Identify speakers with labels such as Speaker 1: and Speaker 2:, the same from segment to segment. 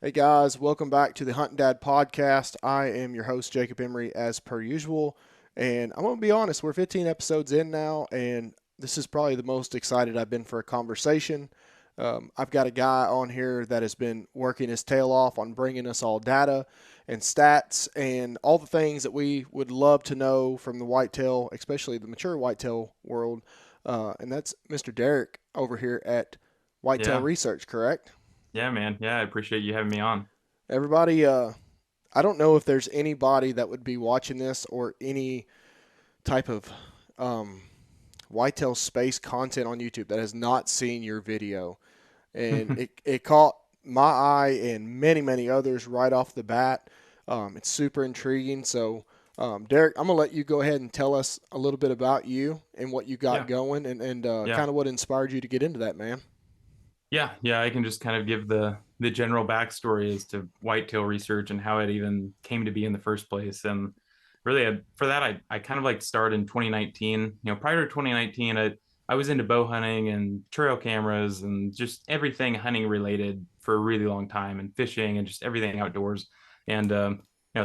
Speaker 1: Hey guys, welcome back to the Hunting Dad podcast. I am your host, Jacob Emery, as per usual. And I'm going to be honest, we're 15 episodes in now, and this is probably the most excited I've been for a conversation. I've got a guy on here that has been working his tail off on bringing us all data and stats and all the things that we would love to know from the whitetail, especially the mature whitetail world. And that's Mr. Derek over here at Whitetail
Speaker 2: Yeah.
Speaker 1: Research, correct?
Speaker 2: Yeah, man. Yeah, I appreciate you having me on.
Speaker 1: Everybody, I don't know if there's anybody that would be watching this or any type of um, whitetail space content on YouTube that has not seen your video. And it caught my eye and many others right off the bat. It's super intriguing. So, Derek, I'm going to let you go ahead and tell us a little bit about you and what you got
Speaker 2: Yeah.
Speaker 1: going and
Speaker 2: Yeah.
Speaker 1: kind of what inspired you to get into that, man.
Speaker 2: Yeah, I can just kind of give the general backstory as to whitetail research and how it even came to be in the first place. And really, for that, I kind of like started in 2019. Prior to 2019, I was into bow hunting and trail cameras and just everything hunting related for a really long time, and fishing and just everything outdoors. And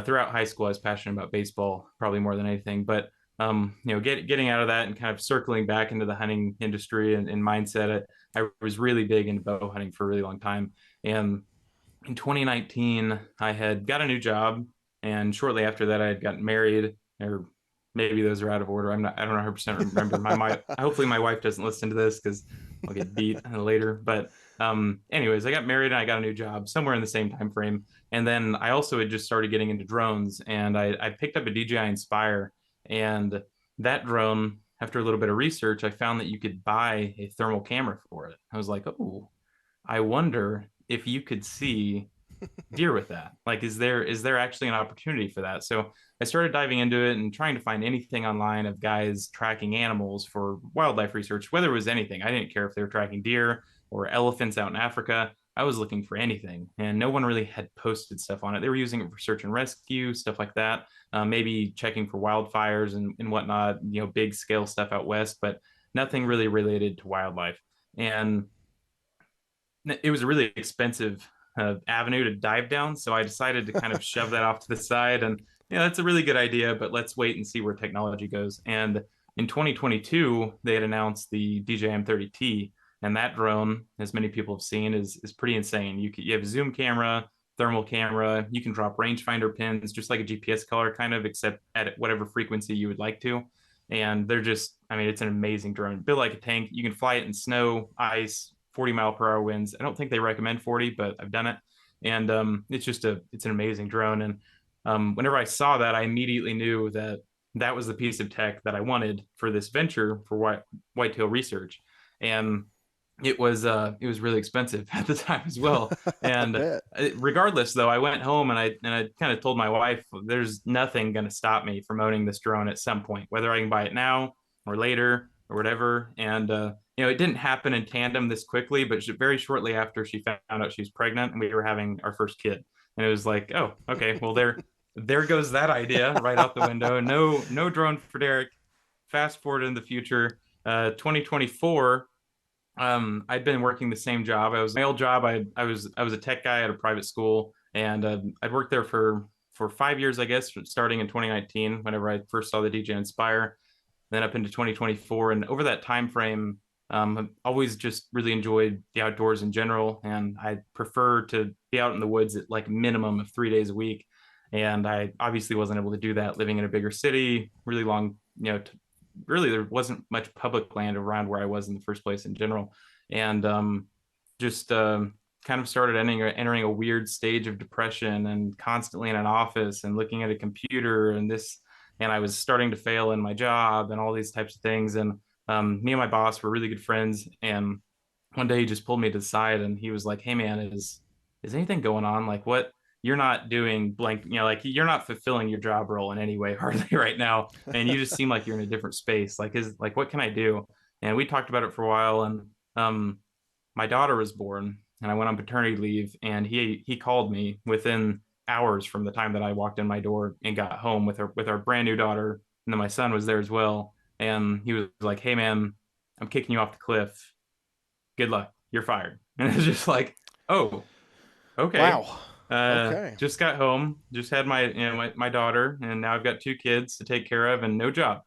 Speaker 2: throughout high school, I was passionate about baseball probably more than anything. But getting out of that and kind of circling back into the hunting industry and mindset. I was really big into bow hunting for a really long time. And in 2019, I had got a new job. And shortly after that, I had gotten married, or maybe those are out of order. I don't 100% remember. Hopefully my wife doesn't listen to this because I'll get beat later. But anyways, I got married and I got a new job somewhere in the same time frame. And then I also had just started getting into drones, and I picked up a DJI Inspire. And that drone, after a little bit of research, I found that you could buy a thermal camera for it. I was like, oh, I wonder if you could see deer with that. Like, is there actually an opportunity for that? So I started diving into it and trying to find anything online of guys tracking animals for wildlife research, whether it was anything. I didn't care if they were tracking deer or elephants out in Africa. I was looking for anything, and no one really had posted stuff on it. They were using it for search and rescue, stuff like that. Maybe checking for wildfires and whatnot, big scale stuff out west, but nothing really related to wildlife. And it was a really expensive avenue to dive down. So I decided to kind of shove that off to the side. And that's a really good idea, but let's wait and see where technology goes. And in 2022, they had announced the DJI M30T, and that drone, as many people have seen, is pretty insane. You have a zoom camera, thermal camera. You can drop rangefinder pins just like a GPS collar, kind of, except at whatever frequency you would like to. And they're just, I mean, it's an amazing drone. Built like a tank. You can fly it in snow, ice, 40-mile-per-hour winds. I don't think they recommend 40, but I've done it. And it's an amazing drone. And whenever I saw that, I immediately knew that that was the piece of tech that I wanted for this venture for whitetail research. And it was really expensive at the time as well.
Speaker 1: I
Speaker 2: And
Speaker 1: bet.
Speaker 2: regardless, though, I went home and I kind of told my wife, there's nothing going to stop me from owning this drone at some point, whether I can buy it now or later or whatever. And it didn't happen in tandem this quickly, but very shortly after she found out she was pregnant and we were having our first kid, and it was like, oh, okay, well there goes that idea right out the window. No drone for Derek. Fast forward in the future, 2024. I'd been working the same job. I was my old job. I was a tech guy at a private school, and I'd worked there for 5 years, I guess, starting in 2019, whenever I first saw the DJ Inspire, then up into 2024. And over that time frame, I've always just really enjoyed the outdoors in general, and I prefer to be out in the woods at like minimum of 3 days a week. And I obviously wasn't able to do that living in a bigger city, really long, really there wasn't much public land around where I was in the first place in general. And just kind of started entering a weird stage of depression, and constantly in an office and looking at a computer and this, and I was starting to fail in my job and all these types of things. And me and my boss were really good friends. And one day he just pulled me to the side and he was like, hey man, is anything going on? Like, what, you're not doing blank, like you're not fulfilling your job role in any way hardly right now. And you just seem like you're in a different space. Like, what can I do? And we talked about it for a while. And um my daughter was born and I went on paternity leave, and he called me within hours from the time that I walked in my door and got home with our brand new daughter. And then my son was there as well. And he was like, hey man, I'm kicking you off the cliff. Good luck. You're fired. And it's just like, oh, Okay.
Speaker 1: Wow. Okay.
Speaker 2: Just got home, just had my daughter, and now I've got two kids to take care of and no job.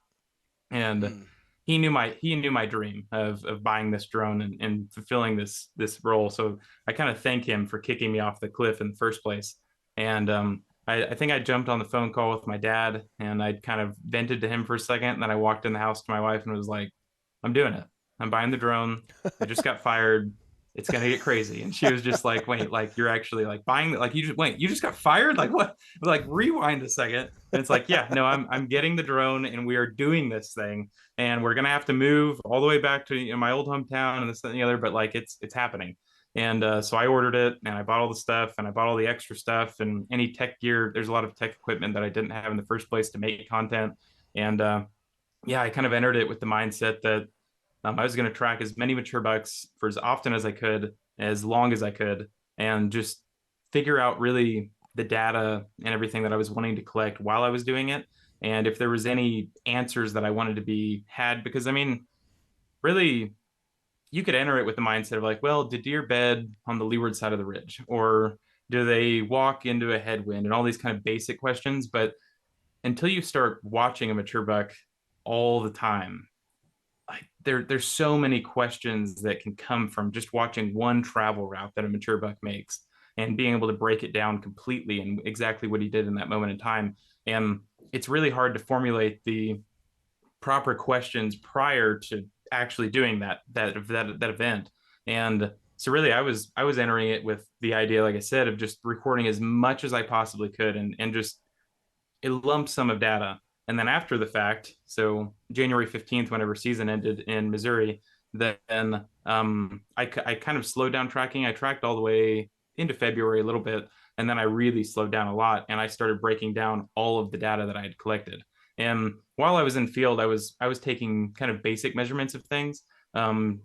Speaker 2: And
Speaker 1: Mm.
Speaker 2: he knew my dream of buying this drone and fulfilling this role. So I kind of thank him for kicking me off the cliff in the first place. And I think I jumped on the phone call with my dad and I kind of vented to him for a second. And then I walked in the house to my wife and was like, I'm doing it. I'm buying the drone. I just got fired. It's gonna get crazy. And she was just like, wait, like you're actually like buying like you just got fired? Like what? Like rewind a second. And it's like, yeah, no, I'm getting the drone and we are doing this thing. And we're gonna have to move all the way back to my old hometown and this and the other, but like it's happening. And so I ordered it and I bought all the stuff and I bought all the extra stuff and any tech gear. There's a lot of tech equipment that I didn't have in the first place to make content. And yeah, I kind of entered it with the mindset that I was going to track as many mature bucks for as often as I could, as long as I could, and just figure out really the data and everything that I was wanting to collect while I was doing it. And if there was any answers that I wanted to be had, because I mean, really, you could enter it with the mindset of like, well, did deer bed on the leeward side of the ridge? Or do they walk into a headwind and all these kind of basic questions? But until you start watching a mature buck all the time, there's so many questions that can come from just watching one travel route that a mature buck makes and being able to break it down completely and exactly what he did in that moment in time. And it's really hard to formulate the proper questions prior to actually doing that event. And so really I was entering it with the idea, like I said, of just recording as much as I possibly could and just a lump sum of data. And then after the fact, so January 15th, whenever season ended in Missouri, then I kind of slowed down tracking. I tracked all the way into February a little bit, and then I really slowed down a lot. And I started breaking down all of the data that I had collected. And while I was in field, I was taking kind of basic measurements of things,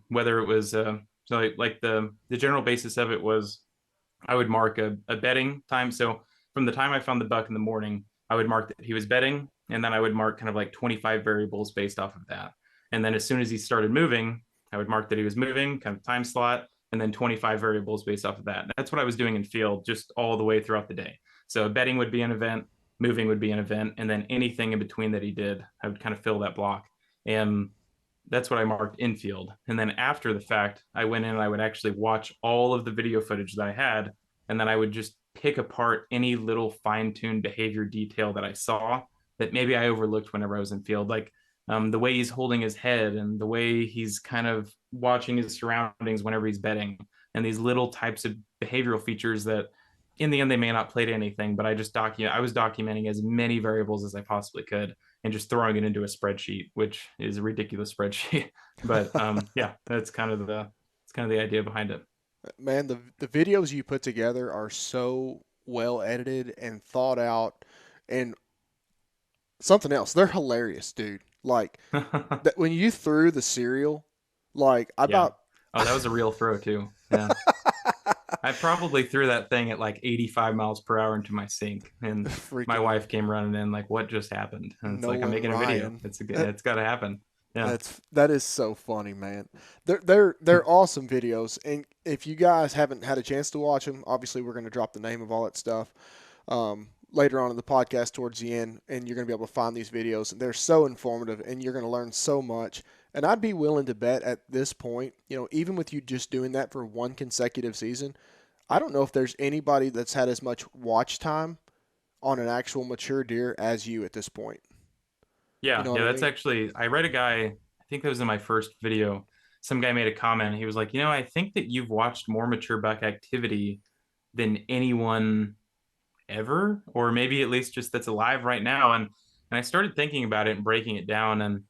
Speaker 2: whether it was so like the general basis of it was I would mark a bedding time. So from the time I found the buck in the morning, I would mark that he was bedding, and then I would mark kind of like 25 variables based off of that. And then as soon as he started moving, I would mark that he was moving, kind of time slot, and then 25 variables based off of that. And that's what I was doing in field just all the way throughout the day. So bedding would be an event, moving would be an event, and then anything in between that he did, I would kind of fill that block. And that's what I marked infield. And then after the fact, I went in and I would actually watch all of the video footage that I had. And then I would just pick apart any little fine tuned behavior detail that I saw that maybe I overlooked whenever I was in field. Like the way he's holding his head and the way he's kind of watching his surroundings whenever he's bedding and these little types of behavioral features that in the end they may not play to anything, but I was documenting as many variables as I possibly could and just throwing it into a spreadsheet, which is a ridiculous spreadsheet. But yeah, that's kind of the idea behind it.
Speaker 1: Man, the videos you put together are so well edited and thought out, and something else, they're hilarious, dude. Like that when you threw the cereal, like I
Speaker 2: Yeah.
Speaker 1: about
Speaker 2: Oh, that was a real throw too. Yeah. I probably threw that thing at like 85 miles per hour into my sink, and my
Speaker 1: freaking
Speaker 2: wife came running in like, "What just happened?" And it's like, "I'm
Speaker 1: Nolan
Speaker 2: making a video.
Speaker 1: Ryan.
Speaker 2: It's got to happen." Yeah.
Speaker 1: That is so funny, man. They're awesome videos, and if you guys haven't had a chance to watch them, obviously we're going to drop the name of all that stuff later on in the podcast towards the end, and you're going to be able to find these videos. They're so informative, and you're going to learn so much. And I'd be willing to bet at this point, even with you just doing that for one consecutive season, I don't know if there's anybody that's had as much watch time on an actual mature deer as you at this point. You
Speaker 2: Yeah,
Speaker 1: know what
Speaker 2: yeah,
Speaker 1: I
Speaker 2: that's
Speaker 1: mean?
Speaker 2: actually I read a guy, I think that was in my first video. Some guy made a comment. He was like, I think that you've watched more mature buck activity than anyone ever, or maybe at least just that's alive right now." And I started thinking about it and breaking it down. And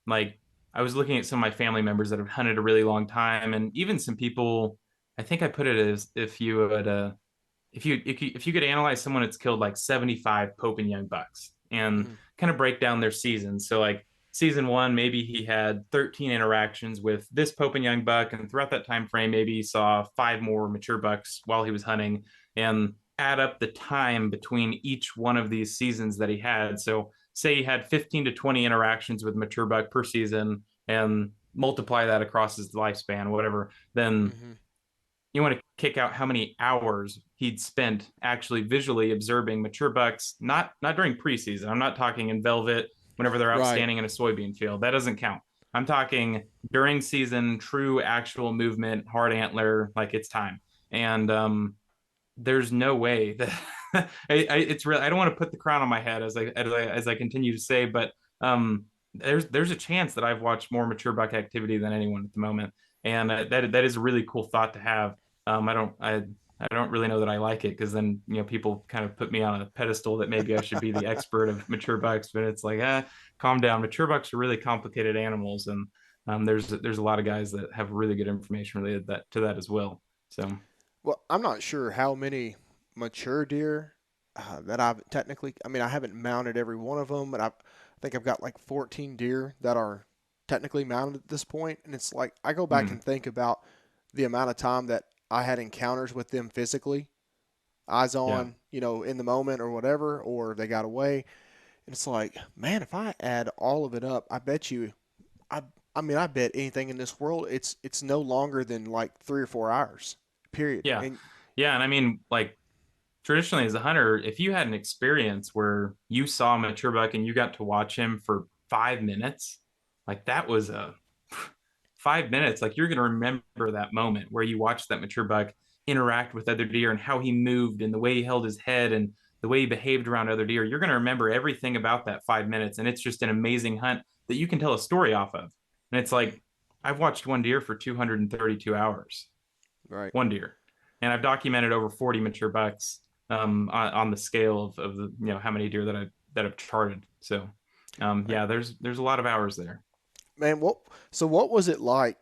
Speaker 2: like I was looking at some of my family members that have hunted a really long time, and even some people, I think I put it as if you could analyze someone that's killed like 75 Pope and Young bucks and
Speaker 1: Mm-hmm.
Speaker 2: kind of break down their seasons. So like season one, maybe he had 13 interactions with this Pope and Young buck, and throughout that time frame, maybe he saw five more mature bucks while he was hunting, and add up the time between each one of these seasons that he had. So say he had 15 to 20 interactions with mature buck per season and multiply that across his lifespan, whatever, then
Speaker 1: Mm-hmm.
Speaker 2: you want to kick out how many hours he'd spent actually visually observing mature bucks, not during preseason. I'm not talking in velvet whenever they're out
Speaker 1: Right.
Speaker 2: standing in a soybean field. That doesn't count. I'm talking during season, true actual movement, hard antler, like it's time. And there's no way that it's real. I don't want to put the crown on my head as I continue to say, but there's a chance that I've watched more mature buck activity than anyone at the moment, and that is a really cool thought to have. I don't really know that I like it, because then people kind of put me on a pedestal that maybe I should be the expert of mature bucks, but it's like, calm down. Mature bucks are really complicated animals, and there's a lot of guys that have really good information related to that as well. So
Speaker 1: Well, I'm not sure how many mature deer that I've technically. I mean, I haven't mounted every one of them, but I think I've got like 14 deer that are technically mounted at this point. And it's like I go back
Speaker 2: mm,
Speaker 1: and think about the amount of time that I had encounters with them physically, eyes
Speaker 2: yeah,
Speaker 1: on, in the moment or whatever, or they got away. And it's like, man, if I add all of it up, I bet you, I, I mean, I bet anything in this world, it's no longer than like 3 or 4 hours, period.
Speaker 2: yeah,
Speaker 1: And
Speaker 2: yeah, and I mean, like, traditionally as a hunter, if you had an experience where you saw a mature buck and you got to watch him for 5 minutes, like that was a 5 minutes. Like, you're going to remember that moment where you watched that mature buck interact with other deer and how he moved and the way he held his head and the way he behaved around other deer. You're going to remember everything about that 5 minutes. And it's just an amazing hunt that you can tell a story off of. And it's like, I've watched one deer for 232 hours,
Speaker 1: right.
Speaker 2: one deer, and I've documented over 40 mature bucks on the scale of the how many deer that I've charted. So
Speaker 1: Right.
Speaker 2: yeah, there's a lot of hours there.
Speaker 1: Man, what was it like?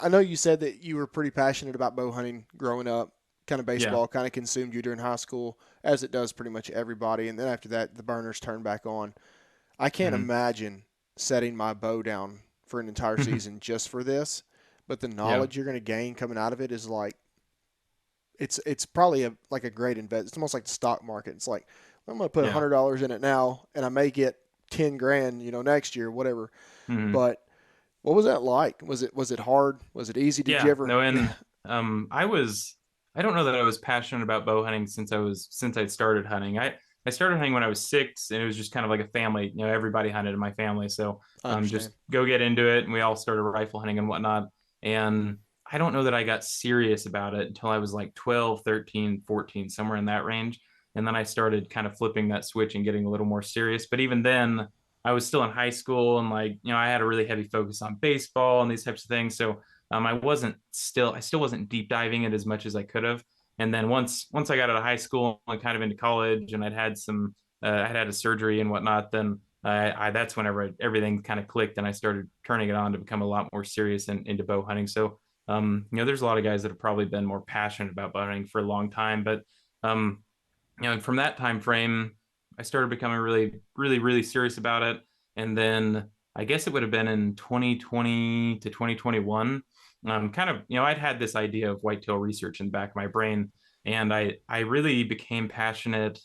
Speaker 1: I know you said that you were pretty passionate about bow hunting growing up. Kind of
Speaker 2: Yeah.
Speaker 1: baseball kind of consumed you during high school, as it does pretty much everybody. And then after that, the burners turned back on. I can't
Speaker 2: Mm-hmm.
Speaker 1: imagine setting my bow down for an entire season just for this. But the
Speaker 2: Yeah.
Speaker 1: knowledge you're going to gain coming out of it is like it's probably like a great investment. It's almost like the stock market. It's like I'm going to put
Speaker 2: Yeah.
Speaker 1: $100 in it now, and I may get 10 grand, next year, whatever.
Speaker 2: Mm-hmm.
Speaker 1: But what was that like? Was it hard? Was it easy? Did you
Speaker 2: Yeah.
Speaker 1: ever?
Speaker 2: No, and I don't know that I was passionate about bow hunting since I'd started hunting. I started hunting when I was 6, and it was just kind of like a family. Everybody hunted in my family, so
Speaker 1: I understand.
Speaker 2: just go get into it, and we all started rifle hunting and whatnot. And I don't know that I got serious about it until I was like 12, 13, 14, somewhere in that range. And then I started kind of flipping that switch and getting a little more serious. But even then, I was still in high school, and like, I had a really heavy focus on baseball and these types of things. So I still wasn't deep diving it as much as I could have. And then once I got out of high school and kind of into college, and I'd had a surgery and whatnot, then that's whenever everything kind of clicked, and I started turning it on to become a lot more serious and into bow hunting. So there's a lot of guys that have probably been more passionate about bow hunting for a long time, but um, and from that time frame, I started becoming really, really, really serious about it. And then I guess it would have been in 2020 to 2021. Kind of, I'd had this idea of whitetail research in the back of my brain, and I really became passionate.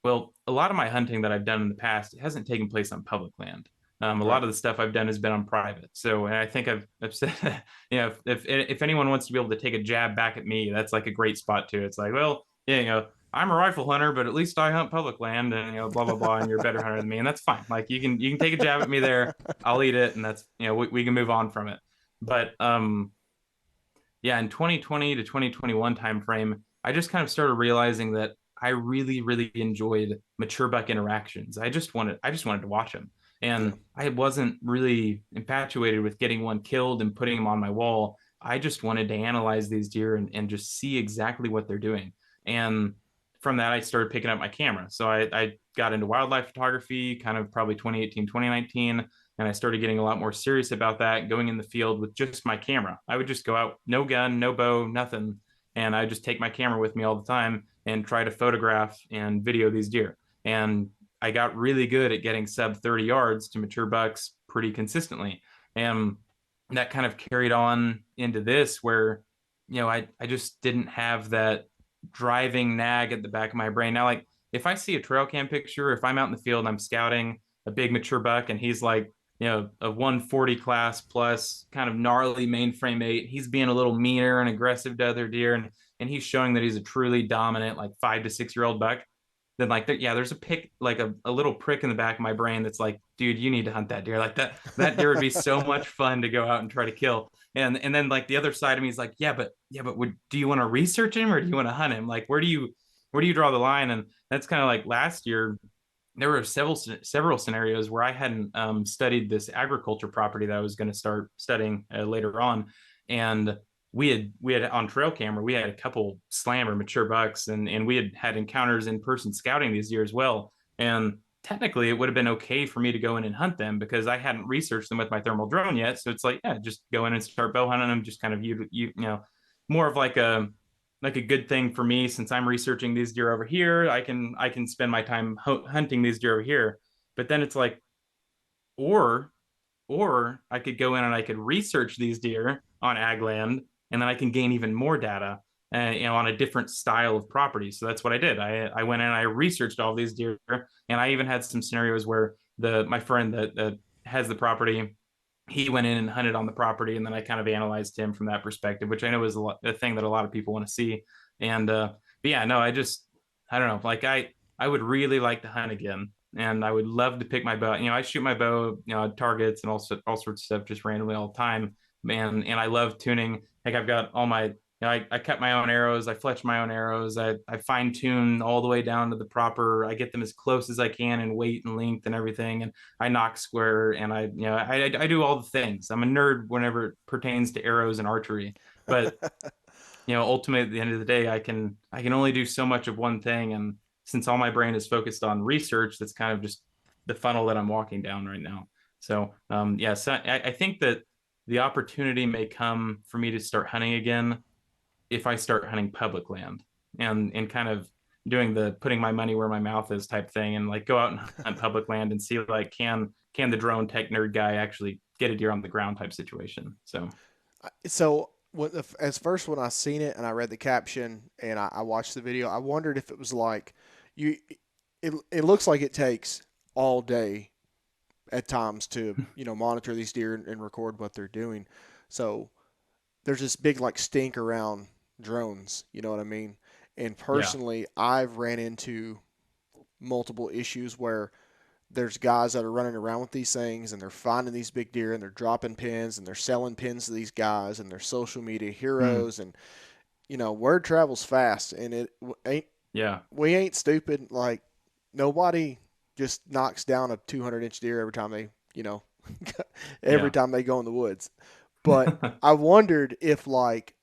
Speaker 2: Well, a lot of my hunting that I've done in the past hasn't taken place on public land. A lot
Speaker 1: Right.
Speaker 2: of the stuff I've done has been on private. So, and I think I've said, if anyone wants to be able to take a jab back at me, that's like a great spot to. It's like, well, yeah, I'm a rifle hunter, but at least I hunt public land, and blah blah blah, and you're a better hunter than me, and that's fine. Like, you can take a jab at me there, I'll eat it, and that's we can move on from it. But yeah, in 2020 to 2021 timeframe, I just kind of started realizing that I really, really enjoyed mature buck interactions. I just wanted to watch them.
Speaker 1: Yeah.
Speaker 2: And I wasn't really infatuated with getting one killed and putting them on my wall. I just wanted to analyze these deer and just see exactly what they're doing. And from that, I started picking up my camera. So I got into wildlife photography kind of probably 2018, 2019, and I started getting a lot more serious about that, going in the field with just my camera. I would just go out, no gun, no bow, nothing, and I just take my camera with me all the time and try to photograph and video these deer. And I got really good at getting sub 30 yards to mature bucks pretty consistently. And that kind of carried on into this, where I just didn't have that driving nag at the back of my brain. Now, like, if I see a trail cam picture, if I'm out in the field and I'm scouting a big mature buck and he's like, a 140 class plus kind of gnarly mainframe 8, he's being a little meaner and aggressive to other deer, and and he's showing that he's a truly dominant like 5 to 6 year old buck, then like yeah, there's a pick like a little prick in the back of my brain that's like, dude, you need to hunt that deer. Like that deer would be so much fun to go out and try to kill. And then like the other side of me is like, yeah, but do you want to research him or do you want to hunt him? Like where do you draw the line? And that's kind of like last year there were several scenarios where I hadn't studied this agriculture property that I was going to start studying later on, and we had on trail camera we had a couple slammer mature bucks, and we had encounters in person scouting these deer as well. And technically, it would have been okay for me to go in and hunt them because I hadn't researched them with my thermal drone yet. So it's like, yeah, just go in and start bow hunting them. Just kind of you know more of like a good thing for me since I'm researching these deer over here. I can spend my time hunting these deer over here. But then it's like, or or I could go in and I could research these deer on ag land, and then I can gain even more data, on a different style of property. So that's what I did. I went in and I researched all these deer, and I even had some scenarios where the my friend that has the property, he went in and hunted on the property, and then I kind of analyzed him from that perspective, which I know is a thing that a lot of people want to see. And but yeah, no, I don't know, like I would really like to hunt again, and I would love to pick my bow. I shoot my bow, targets and all sorts of stuff just randomly all the time, man. And I love tuning. Like I've got all my I cut my own arrows, I fletch my own arrows, I fine tune all the way down to the proper. I get them as close as I can in weight and length and everything, and I knock square, and I do all the things. I'm a nerd whenever it pertains to arrows and archery, but ultimately at the end of the day, I can only do so much of one thing, and since all my brain is focused on research, that's kind of just the funnel that I'm walking down right now. So yeah, so I think that the opportunity may come for me to start hunting again if I start hunting public land, and kind of doing the putting my money where my mouth is type thing, and like go out and hunt public land and see like can the drone tech nerd guy actually get a deer on the ground type situation.
Speaker 1: So as first when I seen it and I read the caption and I watched the video, I wondered if it was like you. It looks like it takes all day at times to monitor these deer and record what they're doing. So there's this big like stink around drones. You know what I mean? And
Speaker 2: Yeah.
Speaker 1: personally, I've ran into multiple issues where there's guys that are running around with these things and they're finding these big deer and they're dropping pins and they're selling pins to these guys and they're social media
Speaker 2: Mm,
Speaker 1: heroes, and word travels fast, and it ain't
Speaker 2: yeah.
Speaker 1: we ain't stupid. Like nobody just knocks down a 200-inch deer every time they every
Speaker 2: Yeah.
Speaker 1: time they go in the woods. But I wondered if like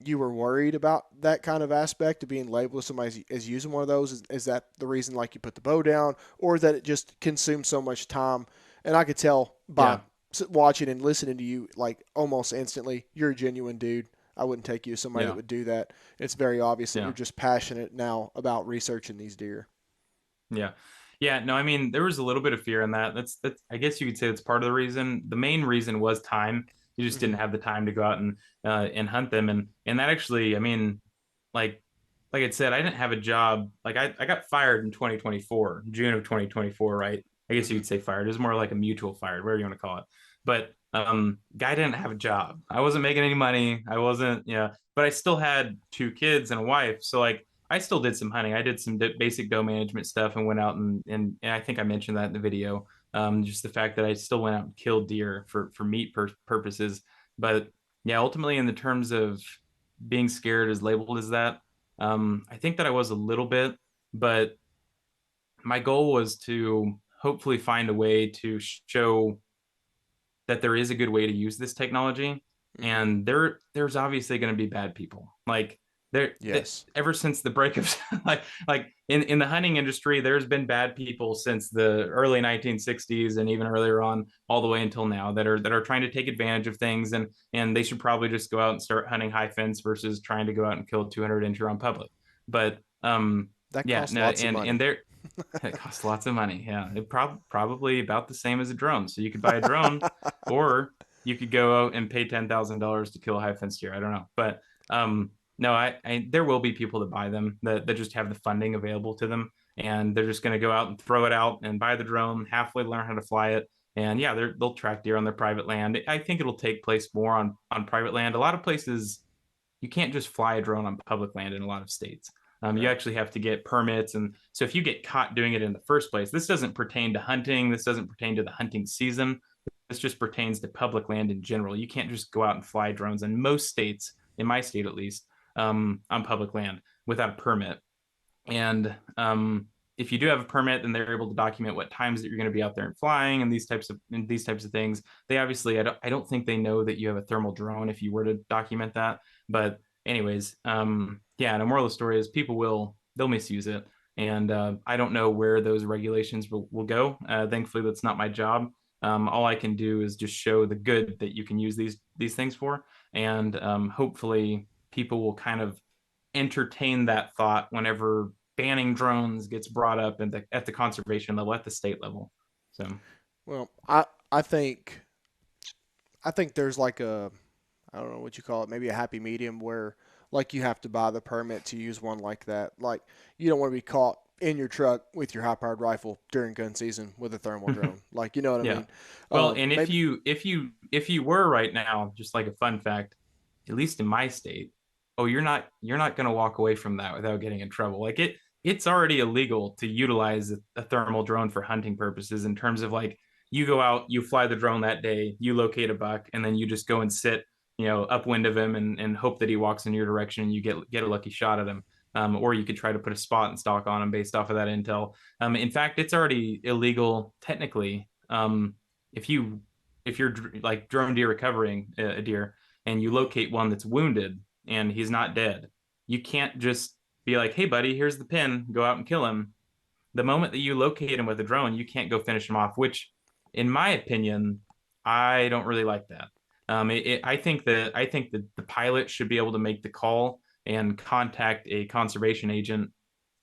Speaker 1: you were worried about that kind of aspect of being labeled as somebody as using one of those. Is that the reason like you put the bow down, or that it just consumes so much time? And I could tell by
Speaker 2: Yeah.
Speaker 1: watching and listening to you like almost instantly you're a genuine dude. I wouldn't take you as somebody that
Speaker 2: Yeah.
Speaker 1: would do that. It's very obvious that you're
Speaker 2: Yeah.
Speaker 1: just passionate now about researching these deer.
Speaker 2: Yeah. Yeah. No, I mean, there was a little bit of fear in that. That's I guess you could say that's part of the reason. The main reason was time. You just
Speaker 1: Mm-hmm.
Speaker 2: didn't have the time to go out and hunt them. And that actually, I mean, like like I said, I didn't have a job. Like I got fired in 2024, June of 2024, right? I guess you
Speaker 1: Mm-hmm.
Speaker 2: could say fired. It was more like a mutual fired, whatever you want to call it. But guy didn't have a job. I wasn't making any money. I wasn't, but I still had two kids and a wife. So like I still did some hunting. I did some basic doe management stuff and went out and I think I mentioned that in the video. Just the fact that I still went out and killed deer for meat purposes. But yeah, ultimately in the terms of being scared as labeled as that, I think that I was a little bit, but my goal was to hopefully find a way to show that there is a good way to use this technology,
Speaker 1: Mm-hmm.
Speaker 2: and there's obviously going to be bad people. Like there that
Speaker 1: Yes.
Speaker 2: ever since the break of like in the hunting industry, there's been bad people since the early 1960s and even earlier on all the way until now that are trying to take advantage of things, and they should probably just go out and start hunting high fence versus trying to go out and kill a 200 incher on public. But
Speaker 1: That
Speaker 2: yeah,
Speaker 1: costs
Speaker 2: no,
Speaker 1: lots of
Speaker 2: and
Speaker 1: money.
Speaker 2: there it costs lots of money. Yeah, it probably about the same as a drone. So you could buy a drone, or you could go out and pay $10,000 to kill a high fence deer. I don't know, but no, I there will be people that buy them that just have the funding available to them, and they're just going to go out and throw it out and buy the drone, halfway learn how to fly it, and yeah, they'll track deer on their private land. I think it'll take place more on private land. A lot of places you can't just fly a drone on public land in a lot of states. You
Speaker 1: Right.
Speaker 2: actually have to get permits. And so if you get caught doing it in the first place, this doesn't pertain to hunting. This doesn't pertain to the hunting season. This just pertains to public land in general. You can't just go out and fly drones in most states, in my state at least, on public land without a permit. And if you do have a permit, then they're able to document what times that you're going to be out there and flying and these types of things. They obviously, I don't think they know that you have a thermal drone if you were to document that. But anyways, yeah. And the moral of the story is they'll misuse it, and I don't know where those regulations will go. Thankfully, that's not my job. All I can do is just show the good that you can use these things for, and hopefully people will kind of entertain that thought whenever banning drones gets brought up at the conservation level, at the state level. So
Speaker 1: Well, I think there's like a, I don't know what you call it, maybe a happy medium where like you have to buy the permit to use one like that. Like you don't want to be caught in your truck with your high powered rifle during gun season with a thermal drone. Like you know what I
Speaker 2: yeah.
Speaker 1: mean?
Speaker 2: Well, and if
Speaker 1: Maybe
Speaker 2: you were right now, just like a fun fact, at least in my state, oh, you're not going to walk away from that without getting in trouble. Like it's already illegal to utilize a thermal drone for hunting purposes in terms of like you go out, you fly the drone that day, you locate a buck, and then you just go and sit, upwind of him and hope that he walks in your direction and you get a lucky shot at him. Or you could try to put a spot and stalk on him based off of that intel. In fact, it's already illegal technically. If you if you're like drone deer recovering a deer and you
Speaker 1: mm,
Speaker 2: locate one that's wounded and he's not dead, you can't just be like, "Hey, buddy, here's the pin. Go out and kill him." The moment that you locate him with a drone, you can't go finish him off. Which, in my opinion, I don't really like that. I think that the pilot should be able to make the call and contact a conservation agent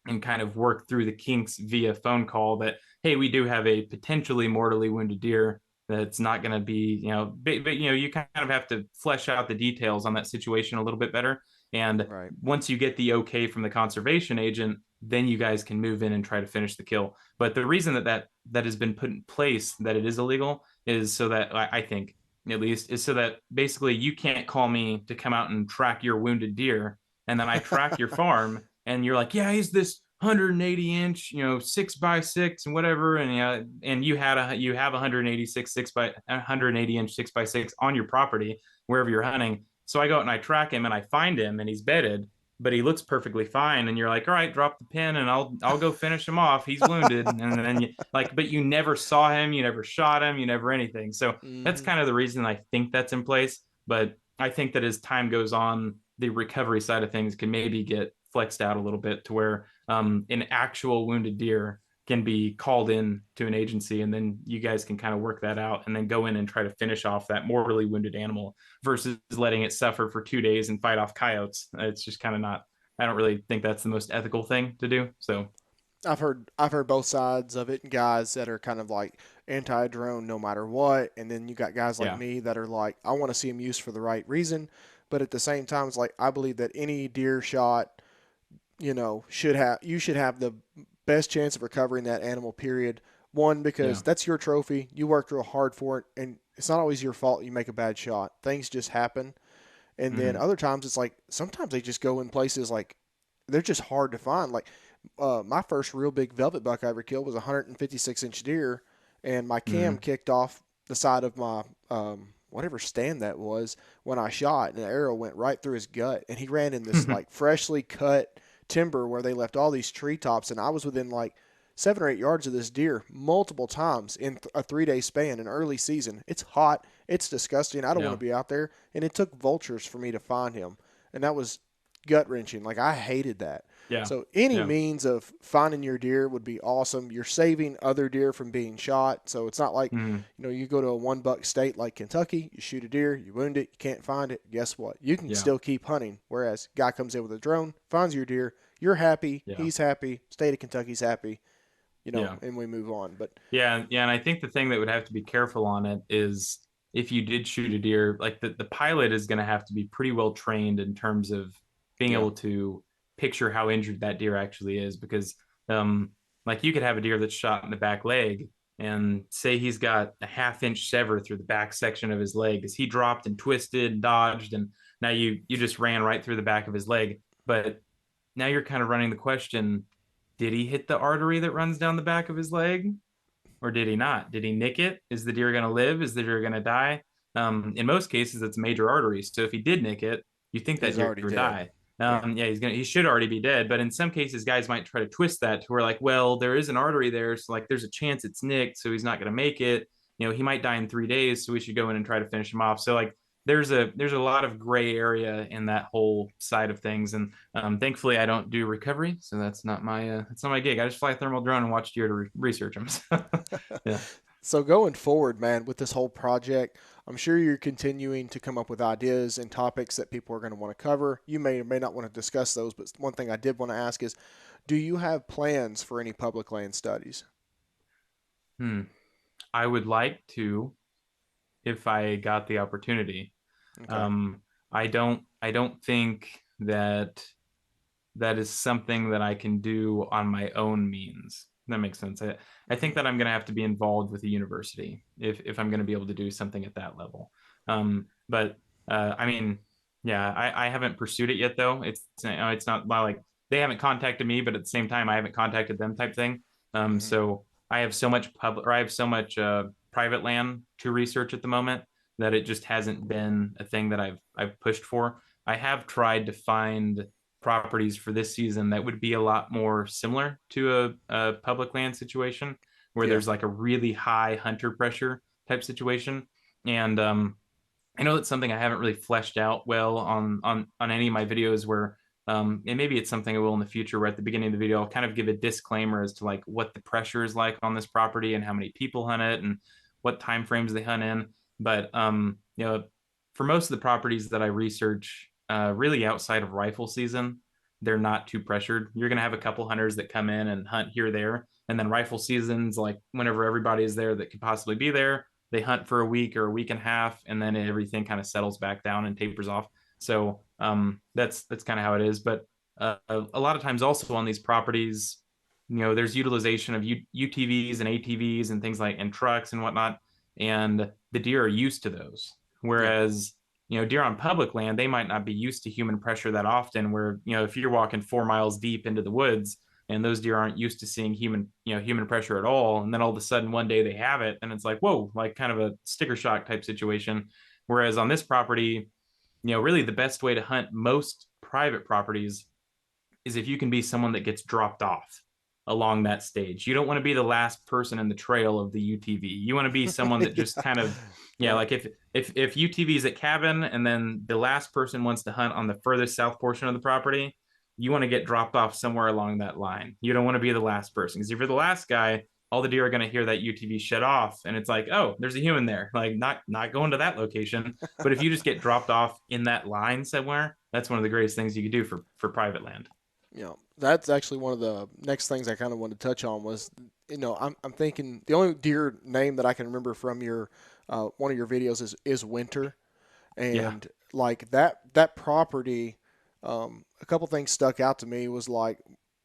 Speaker 2: and kind of work through the kinks via phone call that, hey, we do have a potentially mortally wounded deer that's not going to be, but you kind of have to flesh out the details on that situation a little bit better. And
Speaker 1: right.
Speaker 2: once you get the okay from the conservation agent, then you guys can move in and try to finish the kill. But the reason that has been put in place that it is illegal is so that I think at least is so that basically you can't call me to come out and track your wounded deer, and then I track your farm and you're like, yeah, he's this 180-inch, 6x6 and whatever, and you have 186 180-inch 6x6 on your property wherever you're hunting. So I go out and I track him and I find him and he's bedded, but he looks perfectly fine. And you're like, all right, drop the pin and I'll go finish him off. He's wounded, and then but you never saw him, you never shot him, you never anything. So that's
Speaker 1: Hmm.
Speaker 2: kind of the reason I think that's in place. But I think that as time goes on, the recovery side of things can maybe get flexed out a little bit to where an actual wounded deer can be called in to an agency, and then you guys can kind of work that out and then go in and try to finish off that mortally wounded animal versus letting it suffer for 2 days and fight off coyotes. It's just kind of not, I don't really think that's the most ethical thing to do. So
Speaker 1: I've heard both sides of it, guys that are kind of like anti-drone no matter what, and then you got guys like
Speaker 2: yeah.
Speaker 1: me that are like I want to see them used for the right reason, but at the same time it's like I believe that any deer shot, you should have the best chance of recovering that animal, period. One, because
Speaker 2: Yeah.
Speaker 1: that's your trophy. You worked real hard for it, and it's not always your fault you make a bad shot. Things just happen. And then
Speaker 2: Mm-hmm.
Speaker 1: other times it's like sometimes they just go in places like they're just hard to find. Like my first real big velvet buck I ever killed was a 156-inch deer, and my cam
Speaker 2: Mm-hmm.
Speaker 1: kicked off the side of my whatever stand that was when I shot, and the arrow went right through his gut, and he ran in this like freshly cut timber where they left all these treetops, and I was within like 7 or 8 yards of this deer multiple times in a 3 day span in early season. It's hot, it's disgusting. I don't want
Speaker 2: Yeah.
Speaker 1: to be out there, and it took vultures for me to find him, and that was gut wrenching. Like I hated that.
Speaker 2: Yeah.
Speaker 1: So any
Speaker 2: Yeah.
Speaker 1: means of finding your deer would be awesome. You're saving other deer from being shot. So it's not like,
Speaker 2: Mm-hmm.
Speaker 1: you go to a one buck state like Kentucky, you shoot a deer, you wound it, you can't find it. Guess what? You can
Speaker 2: Yeah.
Speaker 1: still keep hunting. Whereas guy comes in with a drone, finds your deer, you're happy,
Speaker 2: Yeah.
Speaker 1: he's happy, state of Kentucky's happy,
Speaker 2: Yeah.
Speaker 1: and we move on. But
Speaker 2: Yeah, yeah, and I think the thing that would have to be careful on it is if you did shoot a deer, like the pilot is going to have to be pretty well trained in terms of being
Speaker 1: yeah,
Speaker 2: able to picture how injured that deer actually is, because um like you could have a deer that's shot in the back leg and say he's got a half inch sever through the back section of his leg as he dropped and twisted, dodged, and Now you just ran right through the back of his leg, but now you're kind of running the question: did he hit the artery that runs down the back of his leg, or did he not? Did he nick it? Is the deer going to live? Is the deer going to die? In most cases, it's major arteries. So if he did nick it, you think that
Speaker 1: He's
Speaker 2: deer
Speaker 1: already
Speaker 2: would
Speaker 1: dead.
Speaker 2: die.
Speaker 1: Yeah.
Speaker 2: Yeah, he should already be dead. But in some cases, guys might try to twist that to where like, well, there is an artery there, so like there's a chance it's nicked, so he's not going to make it. He might die in 3 days, so we should go in and try to finish him off. So like there's a lot of gray area in that whole side of things, and thankfully I don't do recovery, so that's not my gig. I just fly a thermal drone and watch deer to research them. Yeah.
Speaker 1: So going forward, man, with this whole project, I'm sure you're continuing to come up with ideas and topics that people are going to want to cover. You may or may not want to discuss those, but one thing I did want to ask is, do you have plans for any public land studies?
Speaker 2: Hmm. I would like to if I got the opportunity.
Speaker 1: Okay.
Speaker 2: Um, I don't think that that is something that I can do on my own means. That makes sense. I think
Speaker 1: Hmm.
Speaker 2: that I'm going to have to be involved with a university if I'm going to be able to do something at that level. But I mean, yeah, I haven't pursued it yet though. It's not like they haven't contacted me, but at the same time, I haven't contacted them type thing.
Speaker 1: Hmm.
Speaker 2: So I have so much I have so much private land to research at the moment that it just hasn't been a thing that I've pushed for. I have tried to find properties for this season that would be a lot more similar to a public land situation where
Speaker 1: Yeah.
Speaker 2: there's like a really high hunter pressure type situation. And I know that's something I haven't really fleshed out well on any of my videos where and maybe it's something I will in the future where at the beginning of the video I'll kind of give a disclaimer as to like what the pressure is like on this property and how many people hunt it and what time frames they hunt in. But for most of the properties that I research, really outside of rifle season, they're not too pressured. You're gonna have a couple hunters that come in and hunt here or there, and then rifle seasons, like whenever everybody is there that could possibly be there, they hunt for a week or a week and a half, and then everything kind of settles back down and tapers off. So that's kind of how it is. But a lot of times, also on these properties, there's utilization of UTVs and ATVs and things like and trucks and whatnot, and the deer are used to those.
Speaker 1: Yeah.
Speaker 2: Whereas deer on public land, they might not be used to human pressure that often. Where if you're walking 4 miles deep into the woods and those deer aren't used to seeing human pressure at all, and then all of a sudden one day they have it, and it's like whoa, like kind of a sticker shock type situation. Whereas on this property, really the best way to hunt most private properties is if you can be someone that gets dropped off along that stage. You don't want to be the last person in the trail of the UTV. You want to be someone that just
Speaker 1: Yeah.
Speaker 2: kind of, yeah,
Speaker 1: Yeah.
Speaker 2: like if UTV is at cabin and then the last person wants to hunt on the furthest south portion of the property, you want to get dropped off somewhere along that line. You don't want to be the last person because if you're the last guy, all the deer are going to hear that UTV shut off, and it's like, oh, there's a human there. Like not going to that location. But if you just get dropped off in that line somewhere, that's one of the greatest things you could do for private land.
Speaker 1: That's actually one of the next things I kind of wanted to touch on was, I'm thinking the only deer name that I can remember from your one of your videos is Winter,
Speaker 2: Yeah.
Speaker 1: and like that property, a couple things stuck out to me was like,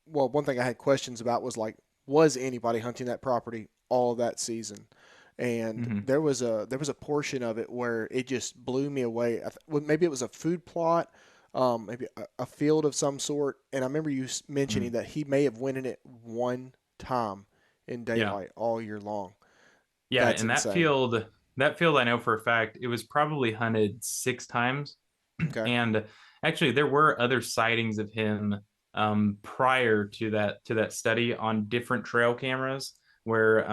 Speaker 1: well, one thing I had questions about was like, was anybody hunting that property all of that season? And
Speaker 2: Mm-hmm.
Speaker 1: there was a portion of it where it just blew me away. Well, maybe it was a food plot, maybe a field of some sort. And I remember you
Speaker 2: Mm-hmm.
Speaker 1: mentioning that he may have went in it one time in
Speaker 2: Yeah.
Speaker 1: daylight all year long.
Speaker 2: Yeah.
Speaker 1: That's
Speaker 2: And
Speaker 1: insane.
Speaker 2: that field, I know for a fact, it was probably hunted 6 times.
Speaker 1: Okay.
Speaker 2: And actually, there were other sightings of him prior to that study on different trail cameras, where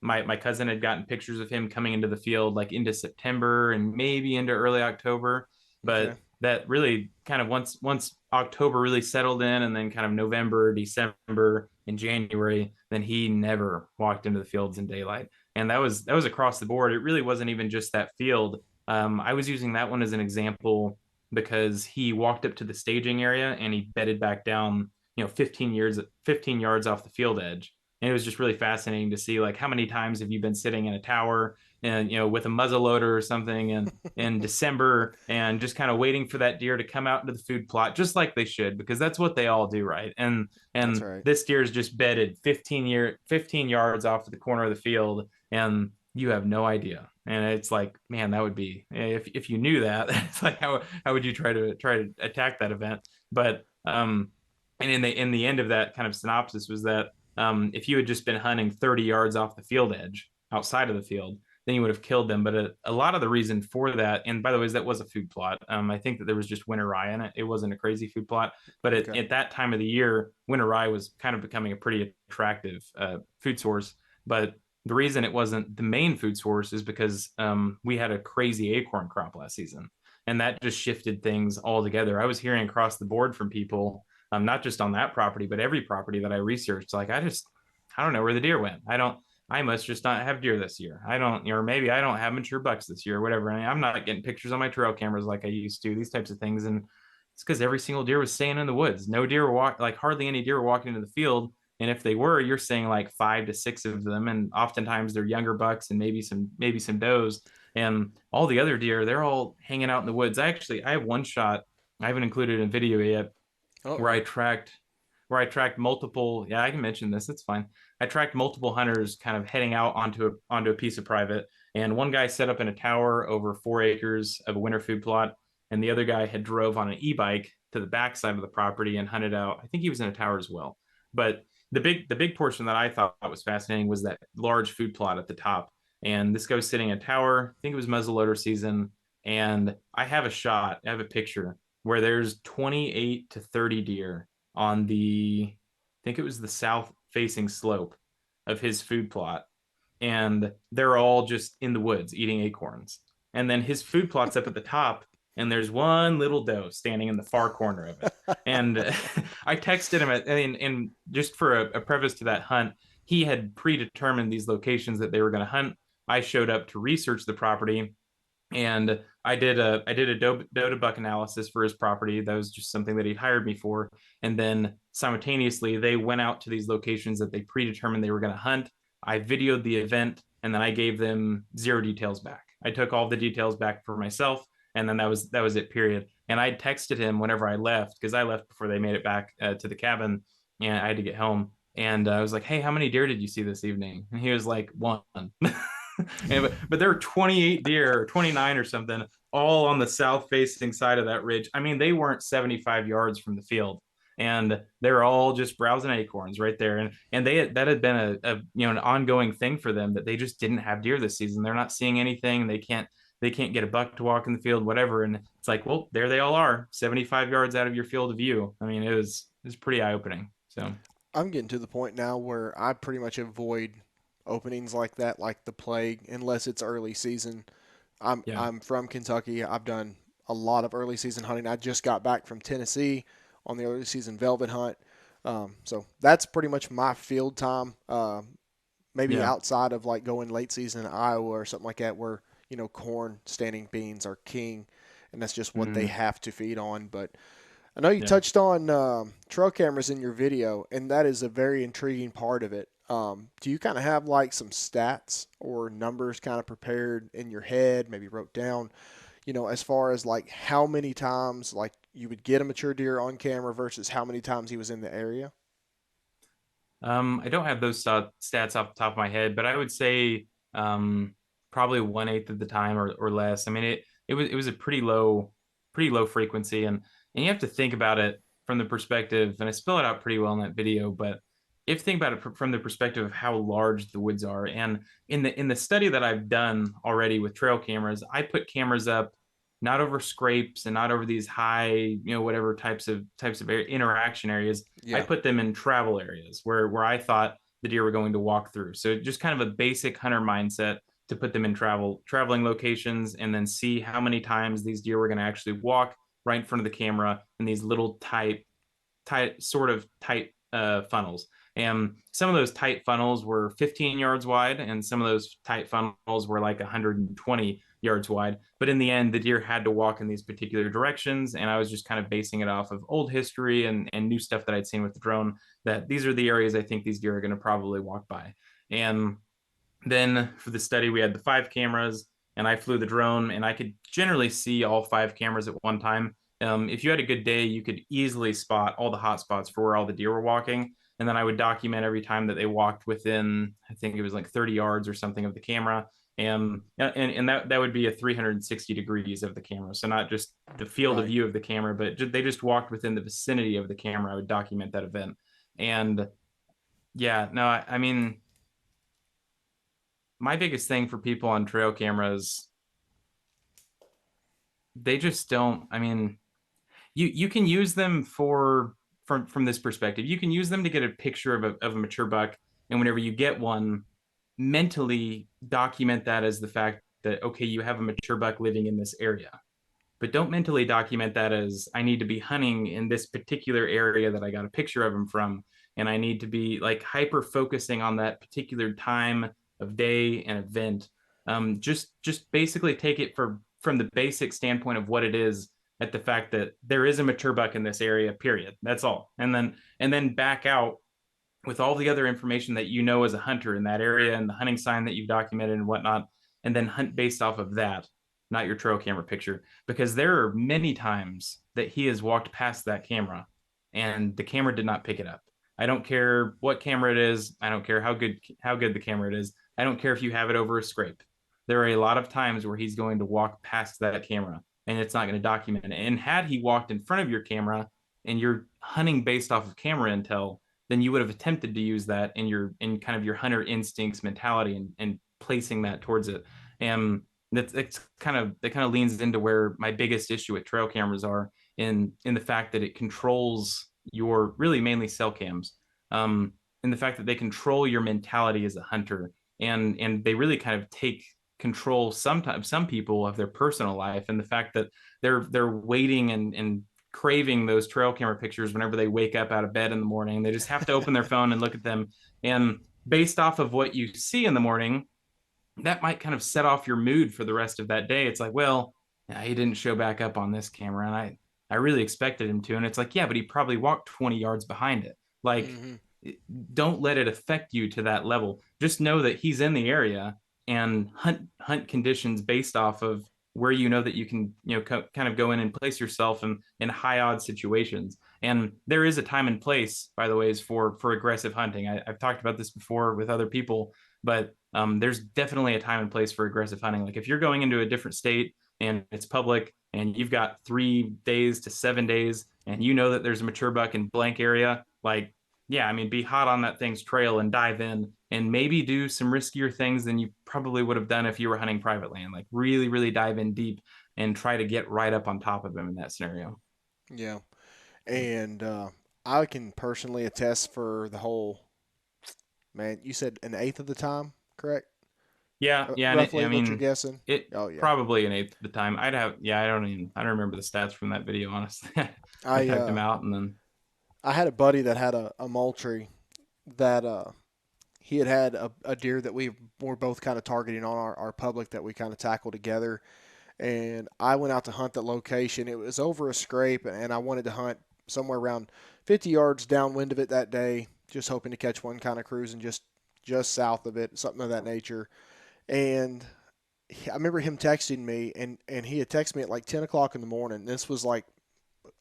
Speaker 2: my cousin had gotten pictures of him coming into the field like into September and maybe into early October,
Speaker 1: Okay.
Speaker 2: but that really kind of once October really settled in, and then kind of November, December, and January, then he never walked into the fields in daylight, and that was across the board. It really wasn't even just that field. I was using that one as an example because he walked up to the staging area and he bedded back down, 15 yards off the field edge. And it was just really fascinating to see like how many times have you been sitting in a tower and with a muzzle loader or something and in December and just kind of waiting for that deer to come out into the food plot just like they should, because that's what they all do, right? And
Speaker 1: That's
Speaker 2: and
Speaker 1: right.
Speaker 2: this deer is just bedded 15 yards off to the corner of the field, and you have no idea. And it's like, man, that would be, if you knew that, it's like how would you try to attack that event? But and in the end of that kind of synopsis was that if you had just been hunting 30 yards off the field edge outside of the field, then you would have killed them. But a lot of the reason for that, and by the way, is that was a food plot. I think that there was just winter rye in it. It wasn't a crazy food plot, but
Speaker 1: Okay.
Speaker 2: at that time of the year, winter rye was kind of becoming a pretty attractive food source. But the reason it wasn't the main food source is because we had a crazy acorn crop last season, and that just shifted things altogether. I was hearing across the board from people, not just on that property, but every property that I researched. Like, I don't know where the deer went. I must just not have deer this year. I don't, or maybe I don't have mature bucks this year, or whatever. I mean, I'm not getting pictures on my trail cameras like I used to. These types of things, and it's because every single deer was staying in the woods. No deer were like hardly any deer were walking into the field, and if they were, you're seeing like 5 to 6 of them, and oftentimes they're younger bucks and maybe some does, and all the other deer they're all hanging out in the woods. I have one shot I haven't included in video yet where
Speaker 1: Uh-oh.
Speaker 2: I tracked multiple. Yeah, I can mention this. It's fine. I tracked multiple hunters kind of heading out onto a piece of private, and one guy set up in a tower over 4 acres of a winter food plot, and the other guy had drove on an e-bike to the backside of the property and hunted out. I think he was in a tower as well. But the big portion that I thought was fascinating was that large food plot at the top. And this guy was sitting in a tower. I think it was muzzleloader season. And I have a shot, I have a picture where there's 28 to 30 deer on I think it was the south facing slope of his food plot. And they're all just in the woods eating acorns. And then his food plot's up at the top, and there's one little doe standing in the far corner of it. And I texted him, and just for a preface to that hunt, he had predetermined these locations that they were going to hunt. I showed up to research the property, and I did a doe to buck analysis for his property. That was just something that he'd hired me for. And then simultaneously, they went out to these locations that they predetermined they were going to hunt. I videoed the event, and then I gave them zero details back. I took all the details back for myself, and then that was it. Period. And I texted him whenever I left, because I left before they made it back to the cabin, and I had to get home. And I was like, "Hey, how many deer did you see this evening?" And he was like, "One." But there were 28 deer, 29 or something, all on the south facing side of that ridge. I mean, they weren't 75 yards from the field, and they were all just browsing acorns right there. And that had been an ongoing thing for them, that they just didn't have deer this season. They're not seeing anything. They can't get a buck to walk in the field, whatever. And it's like, well, there they all are, 75 yards out of your field of view. I mean, it was pretty eye opening. So
Speaker 1: I'm getting to the point now where I pretty much avoid openings like that, like the plague, unless it's early season. I'm
Speaker 2: yeah.
Speaker 1: I'm from Kentucky. I've done a lot of early season hunting. I just got back from Tennessee on the early season velvet hunt. So that's pretty much my field time. Maybe
Speaker 2: Yeah.
Speaker 1: outside of like going late season in Iowa or something like that, where corn, standing beans are king, and that's just what they
Speaker 2: Mm,
Speaker 1: have to feed on. But I know you
Speaker 2: yeah.
Speaker 1: touched on trail cameras in your video, and that is a very intriguing part of it. Do you kind of have like some stats or numbers kind of prepared in your head, maybe wrote down, as far as like how many times like you would get a mature deer on camera versus how many times he was in the area?
Speaker 2: I don't have those stats off the top of my head, but I would say probably 1/8 of the time or less. I mean, it was a pretty low frequency, and you have to think about it from the perspective, and I spell it out pretty well in that video. But if you think about it from the perspective of how large the woods are, and in the study that I've done already with trail cameras, I put cameras up not over scrapes and not over these high, whatever types of interaction areas. I
Speaker 1: Yeah.
Speaker 2: put them in travel areas where I thought the deer were going to walk through. So just kind of a basic hunter mindset to put them in traveling locations, and then see how many times these deer were going to actually walk right in front of the camera in these little tight funnels. And some of those tight funnels were 15 yards wide, and some of those tight funnels were like 120 yards wide. But in the end, the deer had to walk in these particular directions, and I was just kind of basing it off of old history and new stuff that I'd seen with the drone. That these are the areas I think these deer are going to probably walk by. And then for the study, we had the 5 cameras, and I flew the drone, and I could generally see all 5 cameras at one time. If you had a good day, you could easily spot all the hot spots for where all the deer were walking. And then I would document every time that they walked within, I think it was like 30 yards or something of the camera. And that would be a 360 degrees of the camera, so not just the field of
Speaker 1: Right.
Speaker 2: view of the camera, but they just walked within the vicinity of the camera. I would document that event. And yeah, no, I mean, my biggest thing for people on trail cameras, they just don't. I mean, you can use them for from this perspective. You can use them to get a picture of a mature buck, and whenever you get one, mentally document that as the fact that okay, you have a mature buck living in this area, but don't mentally document that as I need to be hunting in this particular area that I got a picture of him from, and I need to be like hyper focusing on that particular time of day and event. Just basically take it for from the basic standpoint of what it is, at the fact that there is a mature buck in this area. Period. That's all, and then back out with all the other information that you know as a hunter in that area and the hunting sign that you've documented and whatnot, and then hunt based off of that, not your trail camera picture. Because there are many times that he has walked past that camera and the camera did not pick it up. I don't care what camera it is. I don't care how good the camera it is. I don't care if you have it over a scrape. There are a lot of times where he's going to walk past that camera and it's not going to document it. And had he walked in front of your camera and you're hunting based off of camera intel, then you would have attempted to use that in kind of your hunter instincts mentality and placing that towards it. And that kind of leans into where my biggest issue with trail cameras are in the fact that it controls your really mainly cell cams, in the fact that they control your mentality as a hunter, and they really kind of take control sometimes some people of their personal life, and the fact that they're waiting and craving those trail camera pictures whenever they wake up out of bed in the morning. They just have to open their phone and look at them. And based off of what you see in the morning, that might kind of set off your mood for the rest of that day. It's like, well, yeah, he didn't show back up on this camera, and I really expected him to. And it's like, yeah, but he probably walked 20 yards behind it. Like,
Speaker 1: Hmm.
Speaker 2: don't let it affect you to that level. Just know that he's in the area, and hunt conditions based off of where you know that you can kind of go in and place yourself in high odds situations. And there is a time and place, by the way, is for aggressive hunting. I've talked about this before with other people, but there's definitely a time and place for aggressive hunting. Like if you're going into a different state and it's public and you've got 3 days to 7 days and you know that there's a mature buck in blank area, like, yeah, I mean, be hot on that thing's trail and dive in and maybe do some riskier things than you probably would have done if you were hunting private land. Like really, really dive in deep and try to get right up on top of him in that scenario.
Speaker 1: Yeah. And I can personally attest for the whole, man, you said an eighth of the time, correct?
Speaker 2: Yeah, yeah, and
Speaker 1: Roughly
Speaker 2: I
Speaker 1: what you're
Speaker 2: mean,
Speaker 1: guessing?
Speaker 2: it
Speaker 1: Oh, yeah.
Speaker 2: probably an eighth of the time. Yeah, I don't remember the stats from that video, honestly. I
Speaker 1: I
Speaker 2: typed them
Speaker 1: uh,
Speaker 2: out and then,
Speaker 1: I had a buddy that had a Moultrie that he had a deer that we were both kind of targeting on our public that we kind of tackled together. And I went out to hunt that location. It was over a scrape, and I wanted to hunt somewhere around 50 yards downwind of it that day, just hoping to catch one kind of cruising just south of it, something of that nature. And I remember him texting me, and he had texted me at like 10 o'clock in the morning. This was like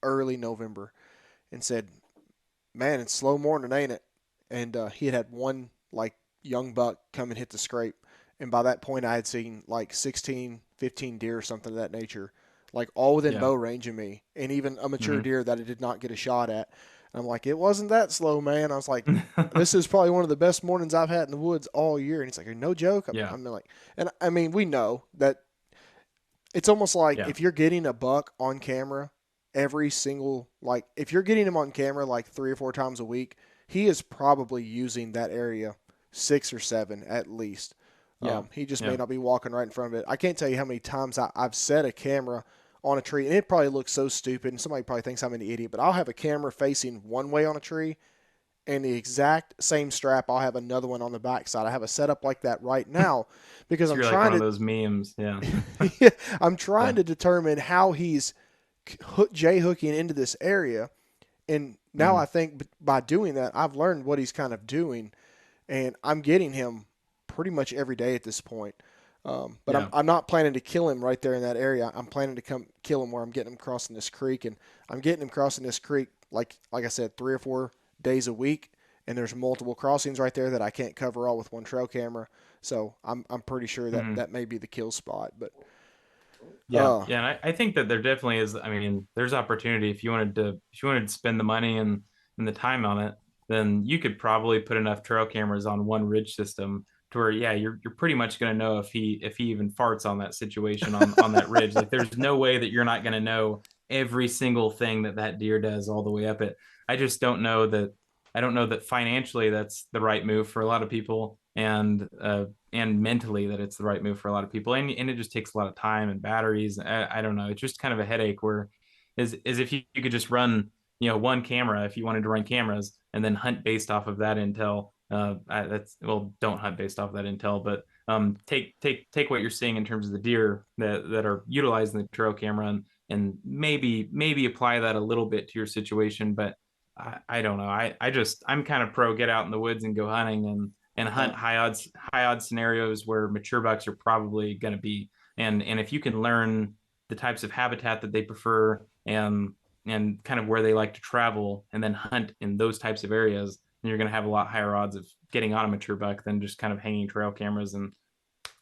Speaker 1: early November, and said, "Man, it's slow morning, ain't it?" And he had one like young buck come and hit the scrape, and by that point I had seen like 16, 15 deer or something of that nature, like all within
Speaker 2: yeah.
Speaker 1: bow range of me, and even a mature
Speaker 2: Hmm.
Speaker 1: deer that I did not get a shot at. And I'm like, it wasn't that slow, man. I was like, this is probably one of the best mornings I've had in the woods all year. And he's like, no joke.
Speaker 2: Yeah,
Speaker 1: I'm like, and I mean, we know that it's almost like
Speaker 2: yeah,
Speaker 1: if you're getting a buck on camera every single, like if you're getting him on camera like 3 or 4 times a week, he is probably using that area 6 or 7 at least.
Speaker 2: yeah,
Speaker 1: He just may
Speaker 2: yeah.
Speaker 1: not be walking right in front of it. I can't tell you how many times I've set a camera on a tree, and it probably looks so stupid, and somebody probably thinks I'm an idiot, but I'll have a camera facing one way on a tree, and the exact same strap, I'll have another one on the backside. I have a setup like that right now because
Speaker 2: So
Speaker 1: I'm
Speaker 2: you're like
Speaker 1: trying
Speaker 2: one of
Speaker 1: to
Speaker 2: those memes. Yeah,
Speaker 1: I'm trying
Speaker 2: yeah.
Speaker 1: to determine how he's J hooking into this area. And now
Speaker 2: Hmm.
Speaker 1: I think by doing that, I've learned what he's kind of doing, and I'm getting him pretty much every day at this point. But
Speaker 2: Yeah,
Speaker 1: I'm not planning to kill him right there in that area. I'm planning to come kill him where I'm getting him crossing this creek, and I'm getting him crossing this creek like I said, 3 or 4 days a week, and there's multiple crossings right there that I can't cover all with one trail camera. So I'm pretty sure that
Speaker 2: Mhm.
Speaker 1: that may be the kill spot. But
Speaker 2: Yeah,
Speaker 1: uh,
Speaker 2: yeah, and I think that there definitely is. I mean, there's opportunity if you wanted to spend the money and the time on it, then you could probably put enough trail cameras on one ridge system to where, yeah, you're pretty much going to know if he even farts on that situation on that ridge. Like, there's no way that you're not going to know every single thing that that deer does all the way up it. I just don't know that. I don't know that financially that's the right move for a lot of people, and mentally that it's the right move for a lot of people, and it just takes a lot of time and batteries. I don't know, it's just kind of a headache where is if you could just run, one camera if you wanted to run cameras and then hunt based off of that intel. That's, well, don't hunt based off of that intel, but take what you're seeing in terms of the deer that are utilizing the trail camera, and maybe apply that a little bit to your situation. But I don't know. I'm kind of pro get out in the woods and go hunting, and hunt
Speaker 1: uh,
Speaker 2: high odds scenarios where mature bucks are probably going to be. And if you can learn the types of habitat that they prefer, and kind of where they like to travel, and then hunt in those types of areas, then you're going to have a lot higher odds of getting on a mature buck than just kind of hanging trail cameras and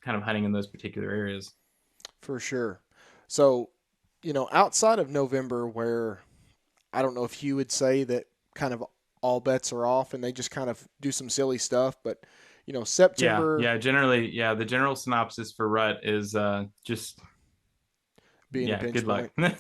Speaker 2: kind of hunting in those particular areas.
Speaker 1: for sure. So, outside of November, where I don't know if you would say that kind of all bets are off and they just kind of do some silly stuff, but
Speaker 2: Yeah,
Speaker 1: September
Speaker 2: yeah. Generally, yeah. The general synopsis for rut is just,
Speaker 1: being a
Speaker 2: yeah,
Speaker 1: pinch
Speaker 2: good luck.
Speaker 1: point.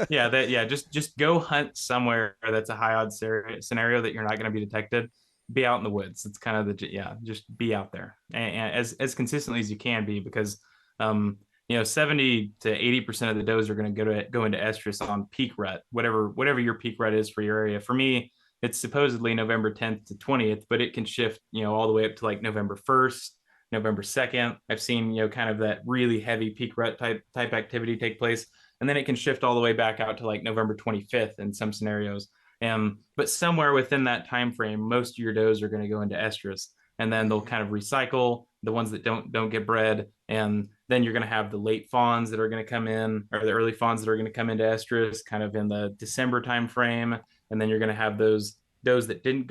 Speaker 2: Yeah, that, yeah, just go hunt somewhere that's a high odds scenario that you're not going to be detected. Be out in the woods. It's kind of the, yeah, just be out there, and as consistently as you can be, because 70 to 80% of the does are going to go into estrus on peak rut, whatever your peak rut is for your area. For me, it's supposedly November 10th to 20th, but it can shift, all the way up to like November 1st, November 2nd. I've seen, kind of that really heavy peak rut type activity take place. And then it can shift all the way back out to like November 25th in some scenarios. But somewhere within that time frame, most of your does are going to go into estrus, and then they'll
Speaker 1: Hmm.
Speaker 2: kind of recycle the ones that don't get bred, and then you're going to have the late fawns that are going to come in, or the early fawns that are going to come into estrus kind of in the December time frame, and then you're going to have those does that didn't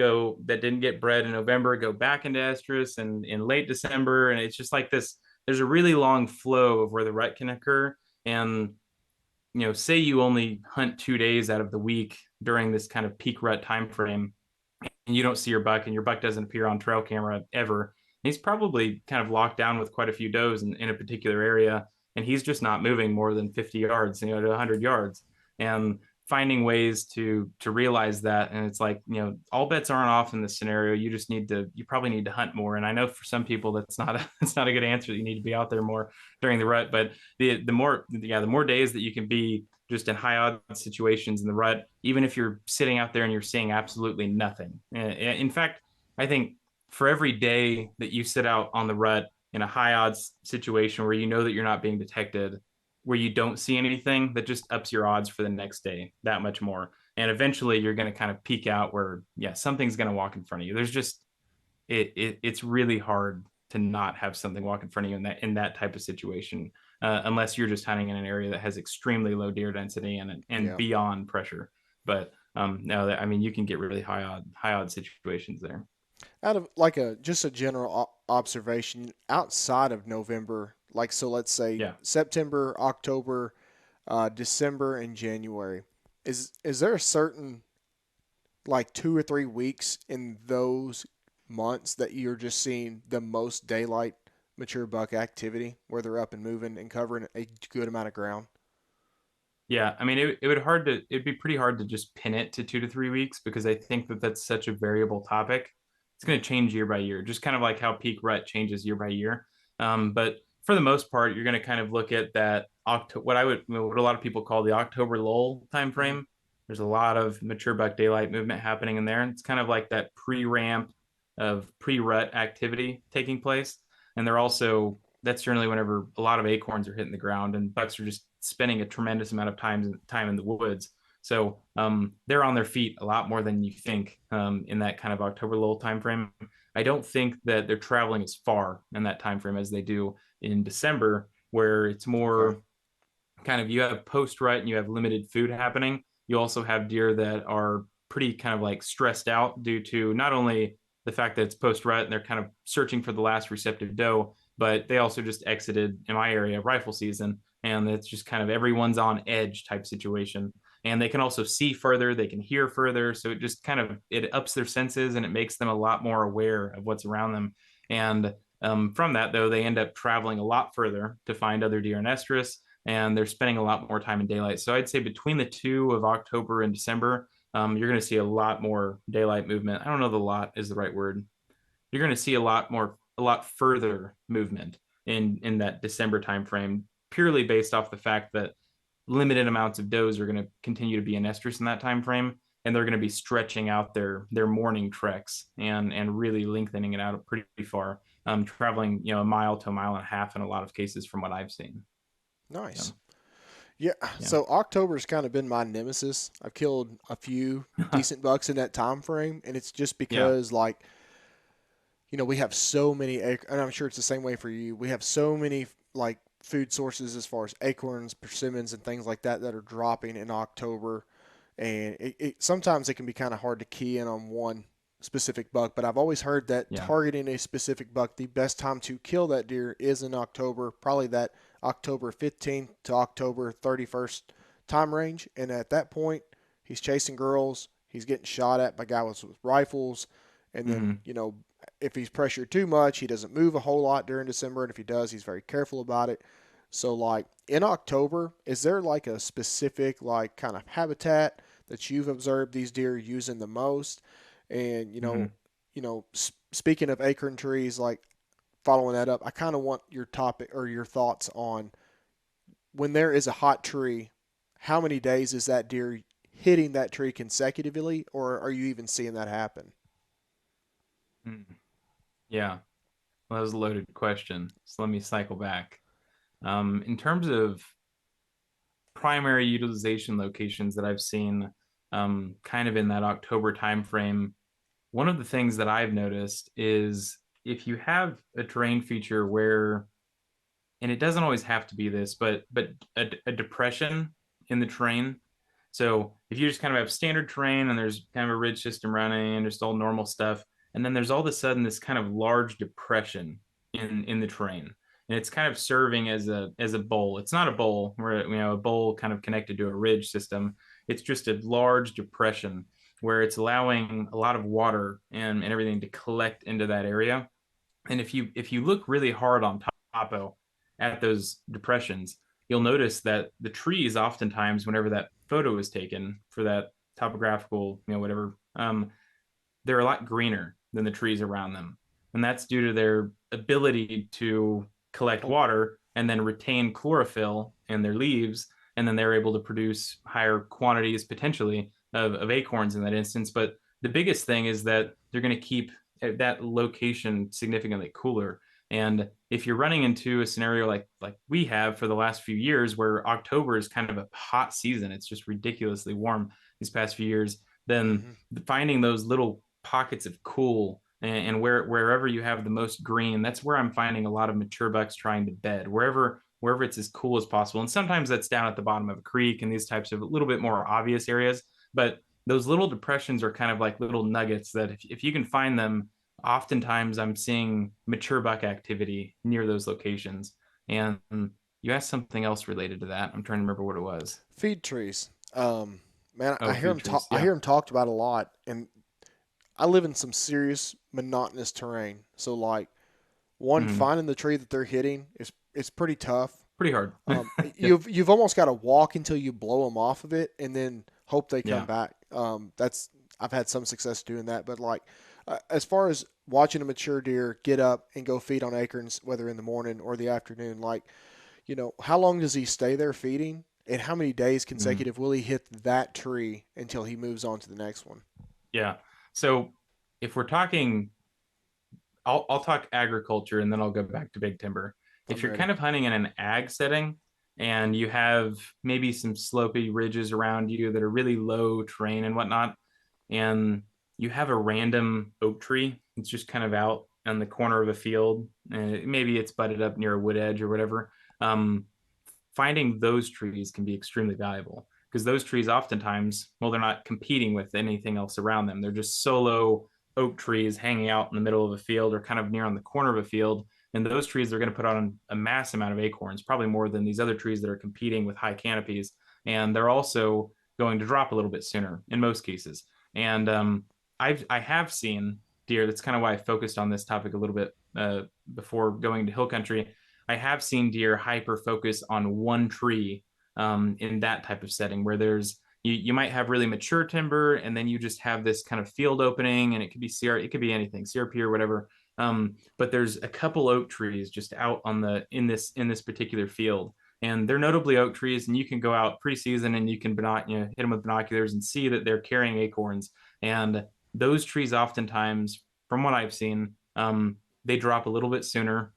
Speaker 2: get bred in November go back into estrus and in late December, and it's just like this. There's a really long flow of where the rut can occur, and say you only hunt 2 days out of the week during this kind of peak rut time frame, and you don't see your buck, and your buck doesn't appear on trail camera ever. He's probably kind of locked down with quite a few does in a particular area, and he's just not moving more than 50 yards, to 100 yards. And finding ways to realize that, and it's like, all bets aren't off in this scenario. You probably need to hunt more. And I know for some people that's not it's not a good answer. You need to be out there more during the rut, but the more days that you can be just in high odds situations in the rut, even if you're sitting out there and you're seeing absolutely nothing. In fact, I think for every day that you sit out on the rut in a high odds situation where you know that you're not being detected, where you don't see anything, that just ups your odds for the next day that much more. And eventually you're going to kind of peak out where, yeah, something's going to walk in front of you. There's just, it's really hard to not have something walk in front of you in that type of situation, unless you're just hunting in an area that has extremely low deer density and
Speaker 1: Yeah.
Speaker 2: beyond pressure. But no, I mean, you can get really high odd situations there.
Speaker 1: Out of like a just a general observation outside of November, like so, let's say
Speaker 2: Yeah.
Speaker 1: September, October, December, and January. Is there a certain like 2 or 3 weeks in those months that you're just seeing the most daylight mature buck activity where they're up and moving and covering a good amount of ground?
Speaker 2: Yeah, I mean, it'd be pretty hard to just pin it to 2 to 3 weeks, because I think that that's such a variable topic. It's going to change year by year, just kind of like how peak rut changes year by year. But for the most part, you're going to kind of look at that what a lot of people call the October lull time
Speaker 1: Hmm.
Speaker 2: frame. There's a lot of mature buck daylight movement happening in there, and it's kind of like that pre-ramp of pre-rut activity taking place. And they're also that's generally whenever a lot of acorns are hitting the ground and bucks are just spending a tremendous amount of time in the woods. So they're on their feet a lot more than you think, in that kind of October lull time frame. I don't think that they're traveling as far in that time frame as they do in December, where it's
Speaker 1: Okay.
Speaker 2: more kind of, you have post rut and you have limited food happening. You also have deer that are pretty kind of like stressed out due to not only the fact that it's post rut and they're kind of searching for the last receptive doe, but they also just exited in my area rifle season, and it's just kind of everyone's on edge type situation. And they can also see further, they can hear further, so it just kind of it ups their senses and it makes them a lot more aware of what's around them. And from that, though, they end up traveling a lot further to find other deer in estrus, and they're spending a lot more time in daylight. So I'd say between the two of October and December, you're going to see a lot more daylight movement. I don't know the lot is the right word. You're going to see a lot further movement in that December timeframe, purely based off the fact that limited amounts of does are going to continue to be in estrus in that time frame, and they're going to be stretching out their morning treks and really lengthening it out pretty far, traveling a mile to a mile and a half in a lot of cases from what I've seen. So
Speaker 1: Nice. Yeah,
Speaker 2: yeah,
Speaker 1: so October's kind of been my nemesis. I've killed a few decent bucks in that time frame, and it's just
Speaker 2: yeah,
Speaker 1: because like we have so many, and I'm sure it's the same way for you. We have so many like food sources as far as acorns, persimmons, and things like that are dropping in October, and sometimes it can be kind of hard to key in on one specific buck. But I've always heard that
Speaker 2: yeah.
Speaker 1: targeting a specific buck, the best time to kill that deer is in October, probably that October 15th to October 31st time range. And at that point, he's chasing girls, he's getting shot at by guys with rifles, and then
Speaker 2: Mm-hmm.
Speaker 1: if he's pressured too much, he doesn't move a whole lot during December, and if he does, he's very careful about it. So, like in October, is there like a specific like kind of habitat that you've observed these deer using the most? And
Speaker 2: Mm-hmm.
Speaker 1: speaking of acorn trees, like following that up, I kind of want your topic or your thoughts on when there is a hot tree, how many days is that deer hitting that tree consecutively, or are you even seeing that happen?
Speaker 2: Mm-hmm. Yeah, well, that was a loaded question. So let me cycle back. In terms of primary utilization locations that I've seen, kind of in that October timeframe, one of the things that I've noticed is if you have a terrain feature where, and it doesn't always have to be this, but a depression in the terrain. So if you just kind of have standard terrain and there's kind of a ridge system running and just all normal stuff, and then there's all of a sudden this kind of large depression in the terrain, and it's kind of serving as a bowl. It's not a bowl where a bowl kind of connected to a ridge system. It's just a large depression where it's allowing a lot of water and everything to collect into that area. And if you look really hard on topo at those depressions, you'll notice that the trees oftentimes, whenever that photo is taken for that topographical, whatever, they're a lot greener than the trees around them. And that's due to their ability to collect
Speaker 1: Oh,
Speaker 2: water and then retain chlorophyll in their leaves. And then they're able to produce higher quantities potentially of acorns in that instance. But the biggest thing is that they're going to keep that location significantly cooler. And if you're running into a scenario like we have for the last few years, where October is kind of a hot season, it's just ridiculously warm these past few years, then
Speaker 1: mm-hmm.
Speaker 2: finding those little pockets of cool and wherever you have the most green, that's where I'm finding a lot of mature bucks trying to bed, wherever it's as cool as possible. And sometimes that's down at the bottom of a creek and these types of a little bit more obvious areas. But those little depressions are kind of like little nuggets that if you can find them, oftentimes I'm seeing mature buck activity near those locations. And you asked something else related to that. I'm trying to remember what it was.
Speaker 1: Feed trees. Man,
Speaker 2: Oh, feed trees.
Speaker 1: I hear
Speaker 2: Yeah.
Speaker 1: them talked about a lot, and I live in some serious monotonous terrain. So like one
Speaker 2: Mm-hmm.
Speaker 1: finding the tree that they're hitting is it's pretty tough.
Speaker 2: Pretty hard. Yep.
Speaker 1: You've almost got to walk until you blow them off of it, and then hope they come
Speaker 2: Yeah.
Speaker 1: back. That's I've had some success doing that, but like as far as watching a mature deer get up and go feed on acorns, whether in the morning or the afternoon, like how long does he stay there feeding, and how many days
Speaker 2: Mm-hmm.
Speaker 1: consecutive will he hit that tree until he moves on to the next one?
Speaker 2: Yeah. So if we're talking, I'll talk agriculture and then I'll go back to big timber. If
Speaker 1: I'm
Speaker 2: you're
Speaker 1: ready.
Speaker 2: kind of hunting in an ag setting and you have maybe some slopey ridges around you that are really low terrain and whatnot, and you have a random oak tree, it's just kind of out on the corner of a field, and maybe it's butted up near a wood edge or whatever. Um, Finding those trees can be extremely valuable because those trees oftentimes, well, they're not competing with anything else around them. They're just solo oak trees hanging out in the middle of a field or kind of near on the corner of a field. And those trees are going to put on a mass amount of acorns, probably more than these other trees that are competing with high canopies. And they're also going to drop a little bit sooner in most cases. And I have seen deer. That's kind of why I focused on this topic a little bit before going to hill country. I have seen deer hyper focus on one tree in that type of setting where you might have really mature timber and then you just have this kind of field opening, and it could be it could be anything, CRP or whatever. But there's a couple oak trees just out on in this particular field, and they're notably oak trees, and you can go out preseason and you can hit them with binoculars and see that they're carrying acorns. And those trees oftentimes, from what I've seen, they drop a little bit sooner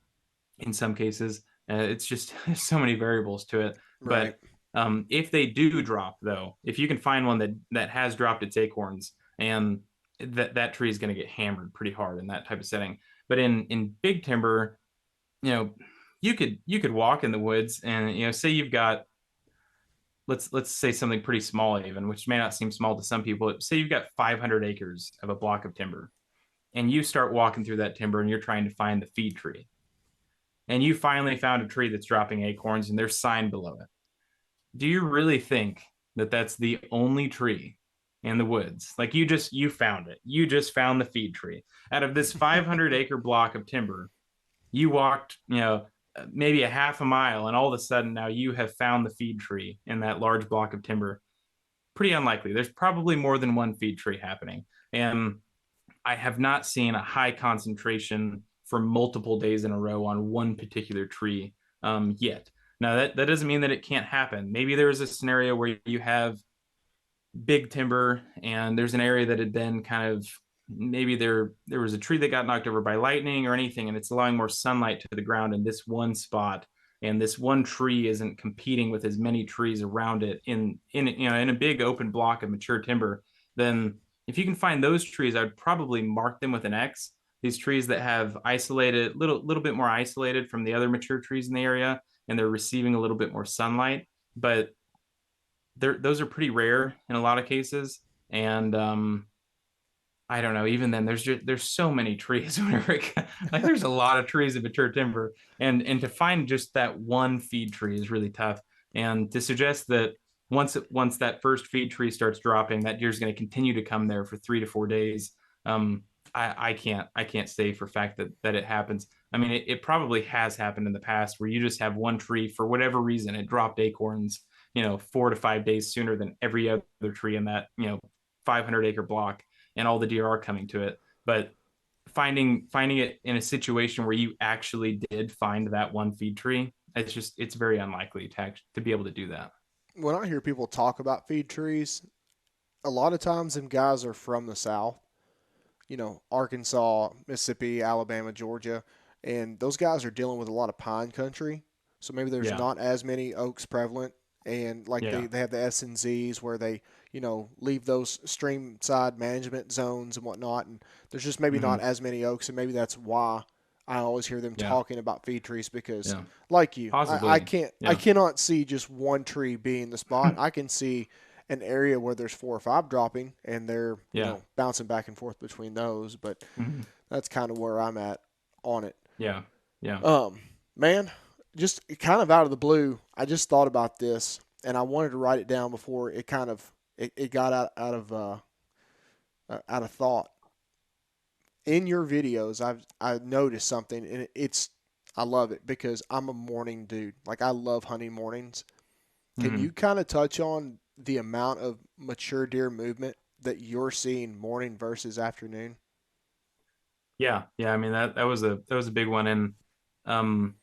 Speaker 2: in some cases. It's just so many variables to it.
Speaker 1: Right.
Speaker 2: But if they do drop, though, if you can find one that has dropped its acorns, and that tree is going to get hammered pretty hard in that type of setting. But in big timber, you know, you could walk in the woods and, say you've got, let's say something pretty small even, which may not seem small to some people. Say you've got 500 acres of a block of timber, and you start walking through that timber and you're trying to find the feed tree. And you finally found a tree that's dropping acorns and there's sign below it. Do you really think that that's the only tree in the woods? Like, you found it. You just found the feed tree. Out of this 500 acre block of timber, you walked, maybe a half a mile, and all of a sudden now you have found the feed tree in that large block of timber. Pretty unlikely. There's probably more than one feed tree happening. And I have not seen a high concentration for multiple days in a row on one particular tree yet. Now, that doesn't mean that it can't happen. Maybe there is a scenario where you have big timber and there's an area that had been kind of, maybe there was a tree that got knocked over by lightning or anything, and it's allowing more sunlight to the ground in this one spot, and this one tree isn't competing with as many trees around it in a big open block of mature timber. Then if you can find those trees, I'd probably mark them with an X. These trees that have isolated, little bit more isolated from the other mature trees in the area, and they're receiving a little bit more sunlight. But those are pretty rare in a lot of cases. And I don't know, even then there's so many trees whenever like there's a lot of trees in mature timber, and to find just that one feed tree is really tough. And to suggest that once that first feed tree starts dropping, that deer's going to continue to come there for 3 to 4 days, I can't say for fact that it happens. I mean, it probably has happened in the past where you just have one tree, for whatever reason, it dropped acorns 4 to 5 days sooner than every other tree in that 500 acre block, and all the deer are coming to it. But finding it in a situation where you actually did find that one feed tree, it's very unlikely to be able to do that.
Speaker 1: When I hear people talk about feed trees, a lot of times them guys are from the South, Arkansas, Mississippi, Alabama, Georgia, and those guys are dealing with a lot of pine country. So maybe there's
Speaker 2: Yeah.
Speaker 1: not as many oaks prevalent, and like
Speaker 2: Yeah.
Speaker 1: they have the S&Zs where they leave those stream side management zones and whatnot, and there's just maybe
Speaker 2: Mm-hmm.
Speaker 1: not as many oaks, and maybe that's why I always hear them
Speaker 2: Yeah.
Speaker 1: talking about feed trees because,
Speaker 2: Yeah.
Speaker 1: like you, I
Speaker 2: Possibly.
Speaker 1: can't I
Speaker 2: Yeah.
Speaker 1: cannot see just one tree being the spot. I can see an area where there's 4 or 5 dropping, and they're
Speaker 2: Yeah.
Speaker 1: bouncing back and forth between those, but
Speaker 2: Mm-hmm.
Speaker 1: that's kind of where I'm at on it.
Speaker 2: Yeah. Yeah.
Speaker 1: Man, just kind of out of the blue, I just thought about this, and I wanted to write it down before it kind of it got out of thought. In your videos, I noticed something, and I love it because I'm a morning dude. Like, I love hunting mornings. Can
Speaker 2: Mm-hmm.
Speaker 1: you kind of touch on the amount of mature deer movement that you're seeing morning versus afternoon?
Speaker 2: Yeah. Yeah. I mean, that was a big one. And um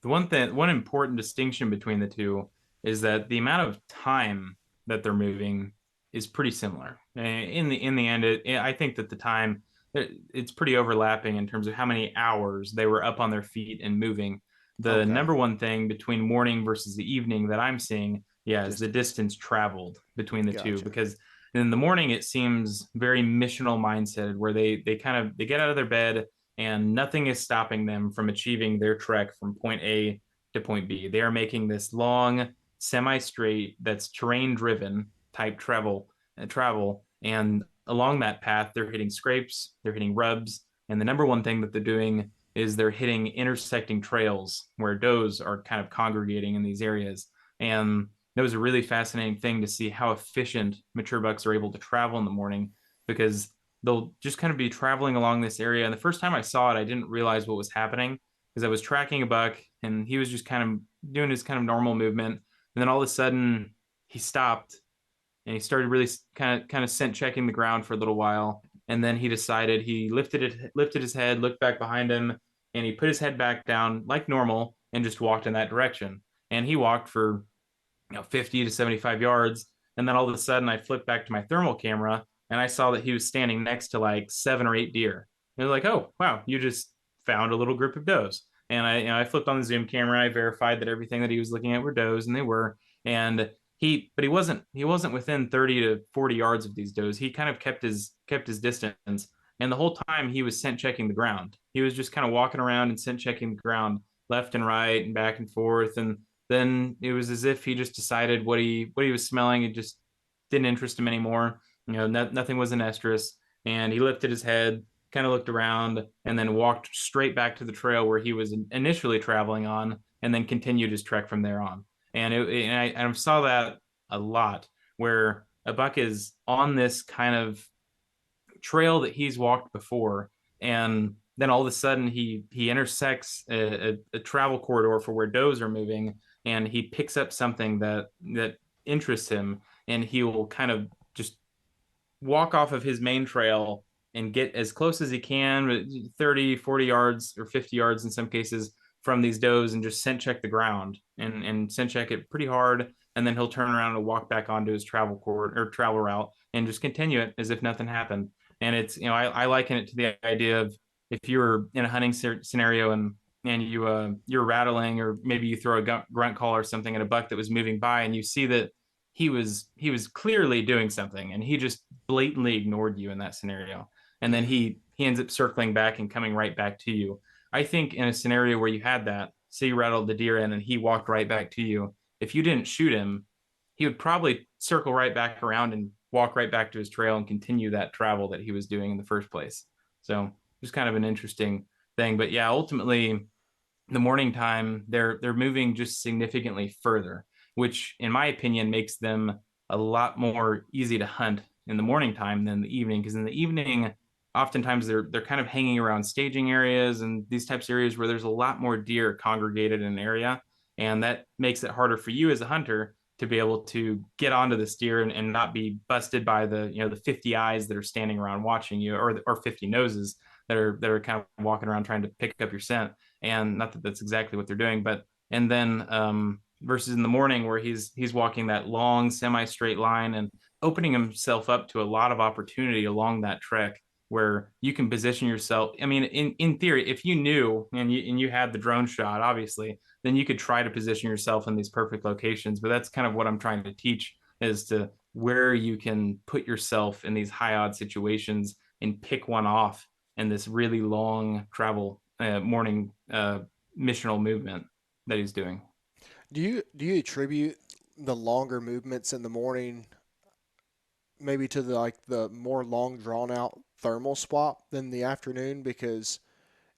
Speaker 2: one important distinction between the two is that the amount of time that they're moving is pretty similar. In the end, I think that the time, it's pretty overlapping in terms of how many hours they were up on their feet and moving. The
Speaker 1: Okay.
Speaker 2: number one thing between morning versus the evening that I'm seeing, yeah, is the
Speaker 1: Distance.
Speaker 2: distance traveled between the two.
Speaker 1: Gotcha.
Speaker 2: Because in the morning it seems very missional mindset, where they get out of their bed and nothing is stopping them from achieving their trek from point A to point B. They are making this long semi-straight, that's terrain driven type travel. And along that path, they're hitting scrapes, they're hitting rubs. And the number one thing that they're doing is they're hitting intersecting trails where does are kind of congregating in these areas. And that was a really fascinating thing to see how efficient mature bucks are able to travel in the morning, because they'll just kind of be traveling along this area. And the first time I saw it, I didn't realize what was happening, because I was tracking a buck and he was just kind of doing his kind of normal movement. And then all of a sudden he stopped and he started really kind of scent checking the ground for a little while. And then he decided, he lifted his head, looked back behind him, and he put his head back down like normal and just walked in that direction. And he walked for 50 to 75 yards. And then all of a sudden I flipped back to my thermal camera and I saw that he was standing next to like 7 or 8 deer. And I was like, oh, wow, you just found a little group of does. And I flipped on the zoom camera. I verified that everything that he was looking at were does, and they were. And but he wasn't within 30 to 40 yards of these does. He kind of kept his distance. And the whole time he was scent checking the ground. He was just kind of walking around and scent checking the ground left and right and back and forth. And then it was as if he just decided what he was smelling. It just didn't interest him anymore. Nothing was an estrus. And he lifted his head, kind of looked around, and then walked straight back to the trail where he was initially traveling on, and then continued his trek from there on. And I saw that a lot, where a buck is on this kind of trail that he's walked before, and then all of a sudden he intersects a travel corridor for where does are moving, and he picks up something that interests him, and he will kind of just walk off of his main trail and get as close as he can, 30, 40 yards or 50 yards in some cases, from these does, and just scent check the ground and scent check it pretty hard. And then he'll turn around and walk back onto his travel course or travel route and just continue it as if nothing happened. And it's, I liken it to the idea of, if you were in a hunting scenario and you're rattling, or maybe you throw a grunt call or something at a buck that was moving by, and you see that he was clearly doing something, and he just blatantly ignored you in that scenario. And then he ends up circling back and coming right back to you. I think in a scenario where you had that, say you rattled the deer in and he walked right back to you, if you didn't shoot him, he would probably circle right back around and walk right back to his trail and continue that travel that he was doing in the first place. So just kind of an interesting thing. But yeah, ultimately, the morning time, they're moving just significantly further, which in my opinion makes them a lot more easy to hunt in the morning time than the evening. Because in the evening, oftentimes they're kind of hanging around staging areas and these types of areas where there's a lot more deer congregated in an area, and that makes it harder for you as a hunter to be able to get onto this deer and not be busted by the 50 eyes that are standing around watching you, or 50 noses that are kind of walking around trying to pick up your scent. And not that that's exactly what they're doing, but and then versus in the morning, where he's walking that long semi-straight line and opening himself up to a lot of opportunity along that trek, where you can position yourself. I mean, in theory, if you knew and you had the drone shot, obviously, then you could try to position yourself in these perfect locations. But that's kind of what I'm trying to teach, is to where you can put yourself in these high odd situations and pick one off in this really long travel morning missional movement that he's doing.
Speaker 1: Do you attribute the longer movements in the morning maybe to the more long drawn out thermal swap than the afternoon, because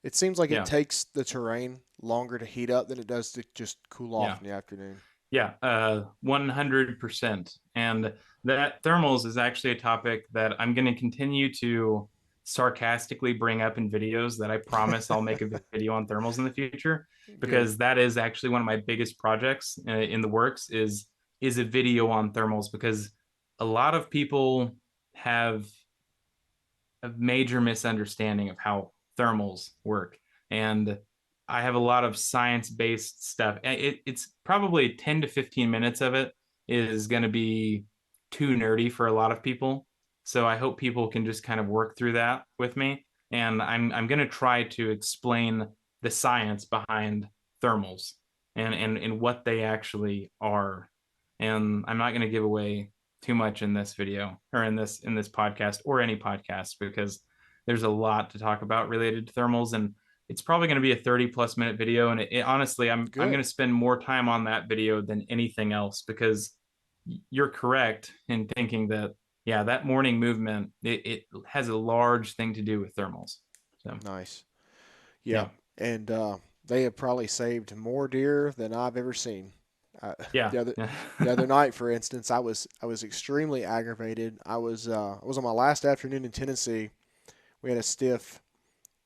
Speaker 1: it seems like it
Speaker 2: Yeah,
Speaker 1: takes the terrain longer to heat up than it does to just cool
Speaker 2: yeah.
Speaker 1: off in the afternoon.
Speaker 2: Yeah, 100%. And that thermals is actually a topic that I'm going to continue to sarcastically bring up in videos that I promise I'll make a video on thermals in the future,
Speaker 1: Good.
Speaker 2: because that is actually one of my biggest projects in the works, is a video on thermals, because a lot of people have a major misunderstanding of how thermals work. And I have a lot of science based stuff. It's probably 10 to 15 minutes of it is going to be too nerdy for a lot of people. So I hope people can just kind of work through that with me. And I'm going to try to explain the science behind thermals and what they actually are. And I'm not going to give away too much in this video, or in this podcast, or any podcast, because there's a lot to talk about related to thermals. And it's probably going to be a 30 plus minute video. And honestly, I'm going
Speaker 1: Good.
Speaker 2: to spend more time on that video than anything else, because you're correct in thinking that, yeah, that morning movement, it has a large thing to do with thermals. So,
Speaker 1: Nice.
Speaker 2: yeah.
Speaker 1: Yep. And they have probably saved more deer than I've ever seen. Uh,
Speaker 2: Yeah.
Speaker 1: the other
Speaker 2: Yeah.
Speaker 1: the other night, for instance, I was extremely aggravated. I was on my last afternoon in Tennessee. We had a stiff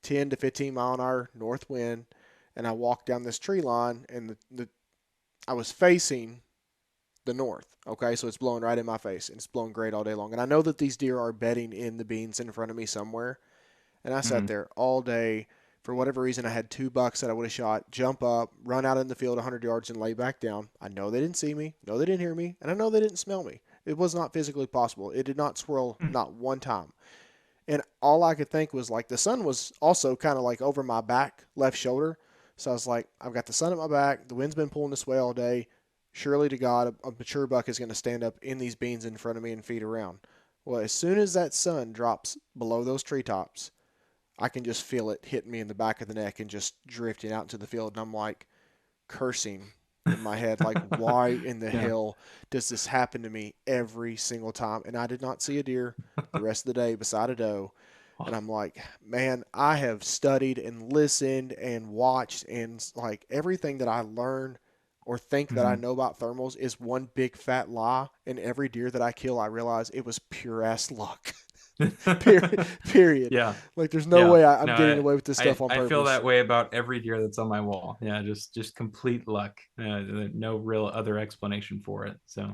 Speaker 1: 10 to 15 mile an hour north wind, and I walked down this tree line, and I was facing the north. Okay, so it's blowing right in my face, and it's blowing great all day long. And I know that these deer are bedding in the beans in front of me somewhere. And I sat
Speaker 2: Mhm.
Speaker 1: there all day. For whatever reason, I had two bucks that I would have shot, jump up, run out in the field 100 yards, and lay back down. I know they didn't see me, know they didn't hear me, and I know they didn't smell me. It was not physically possible. It did not swirl not one time. And all I could think was like the sun was also kind of like over my back, left shoulder. So I was like, I've got the sun at my back. The wind's been pulling this way all day. Surely to God, a mature buck is going to stand up in these beans in front of me and feed around. Well, as soon as that sun drops below those treetops, I can just feel it hitting me in the back of the neck and just drifting out into the field. And I'm like cursing in my head, like, why in the
Speaker 2: Yeah.
Speaker 1: hell does this happen to me every single time? And I did not see a deer the rest of the day beside a doe. And I'm like, man, I have studied and listened and watched, and like everything that I learn or think that I
Speaker 2: Mhm.
Speaker 1: know about thermals is one big fat lie. And every deer that I kill, I realize it was pure ass luck. period. Period.
Speaker 2: Yeah.
Speaker 1: Like, there's no
Speaker 2: Yeah.
Speaker 1: way I'm
Speaker 2: No,
Speaker 1: getting away with this stuff on
Speaker 2: I feel
Speaker 1: purpose.
Speaker 2: that way about every deer that's on my wall. Yeah, just complete luck. No real other explanation for it. So,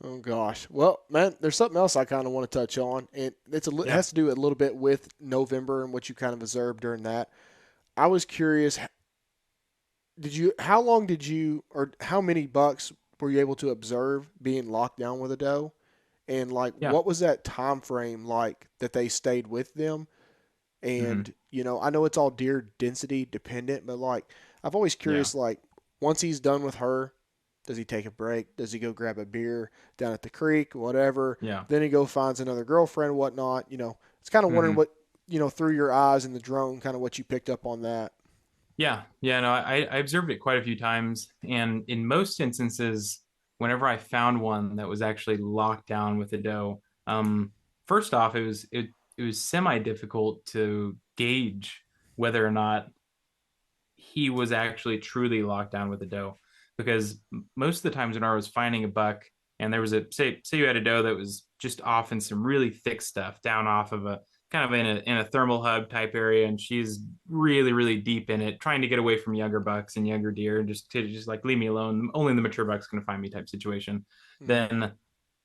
Speaker 1: Oh gosh. Well, man, there's something else I kind of want to touch on, and it
Speaker 2: yeah.
Speaker 1: has to do a little bit with November and what you kind of observed during that. I was curious, how long did you, or how many bucks were you able to observe being locked down with a doe? And like,
Speaker 2: Yeah.
Speaker 1: what was that time frame like that they stayed with them?
Speaker 2: Hmm.
Speaker 1: And, I know it's all deer density dependent, but like, I've always
Speaker 2: Yeah.
Speaker 1: curious, like, once he's done with her, does he take a break? Does he go grab a beer down at the creek, whatever?
Speaker 2: Yeah.
Speaker 1: Then he go finds another girlfriend, whatnot. It's kind of wondering
Speaker 2: Hmm.
Speaker 1: what, through your eyes in the drone, kind of what you picked up on that.
Speaker 2: Yeah. Yeah. No, I observed it quite a few times. And in most instances, whenever I found one that was actually locked down with a doe, first off, it was semi difficult to gauge whether or not he was actually truly locked down with a doe, because most of the times when I was finding a buck and there was a, say you had a doe that was just off in some really thick stuff down off of a kind of in a thermal hub type area, and she's really deep in it, trying to get away from younger bucks and younger deer, and just like leave me alone, only the mature buck's going to find me type situation.
Speaker 1: Mm-hmm.
Speaker 2: Then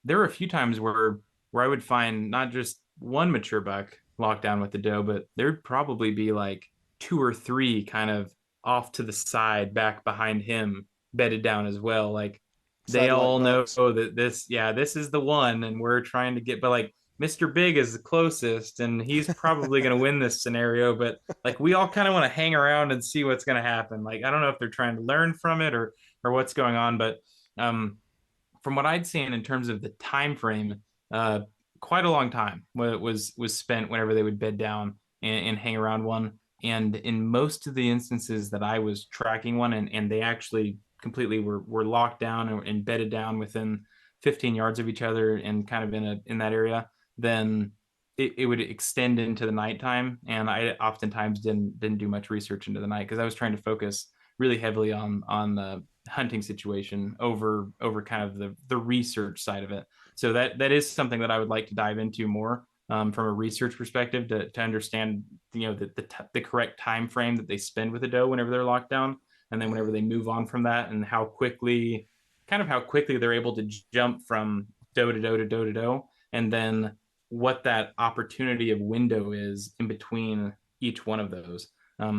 Speaker 2: there were a few times where I would find not just one mature buck locked down with the doe, but there'd probably be like two or three kind of off to the side, back behind him, bedded down as well. Like they
Speaker 1: Satellite
Speaker 2: all know
Speaker 1: bucks.
Speaker 2: that this is the one, and we're trying to get, but like Mr. Big is the closest, and he's probably going to win this scenario. But like we all kind of want to hang around and see what's going to happen. Like I don't know if they're trying to learn from it or what's going on, but um, from what I'd seen in terms of the time frame, uh, quite a long time was spent whenever they would bed down and hang around one. And in most of the instances that I was tracking one, and they actually completely were locked down and bedded down within 15 yards of each other and kind of in that area, then it would extend into the nighttime. And I oftentimes didn't do much research into the night because I was trying to focus really heavily on the hunting situation over kind of the research side of it. So that is something that I would like to dive into more, from a research perspective, to understand the correct time frame that they spend with a doe whenever they're locked down, and then
Speaker 1: Mm-hmm.
Speaker 2: whenever they move on from that, and how quickly they're able to jump from doe to doe to doe to doe, and then what that opportunity of window is in between each one of those.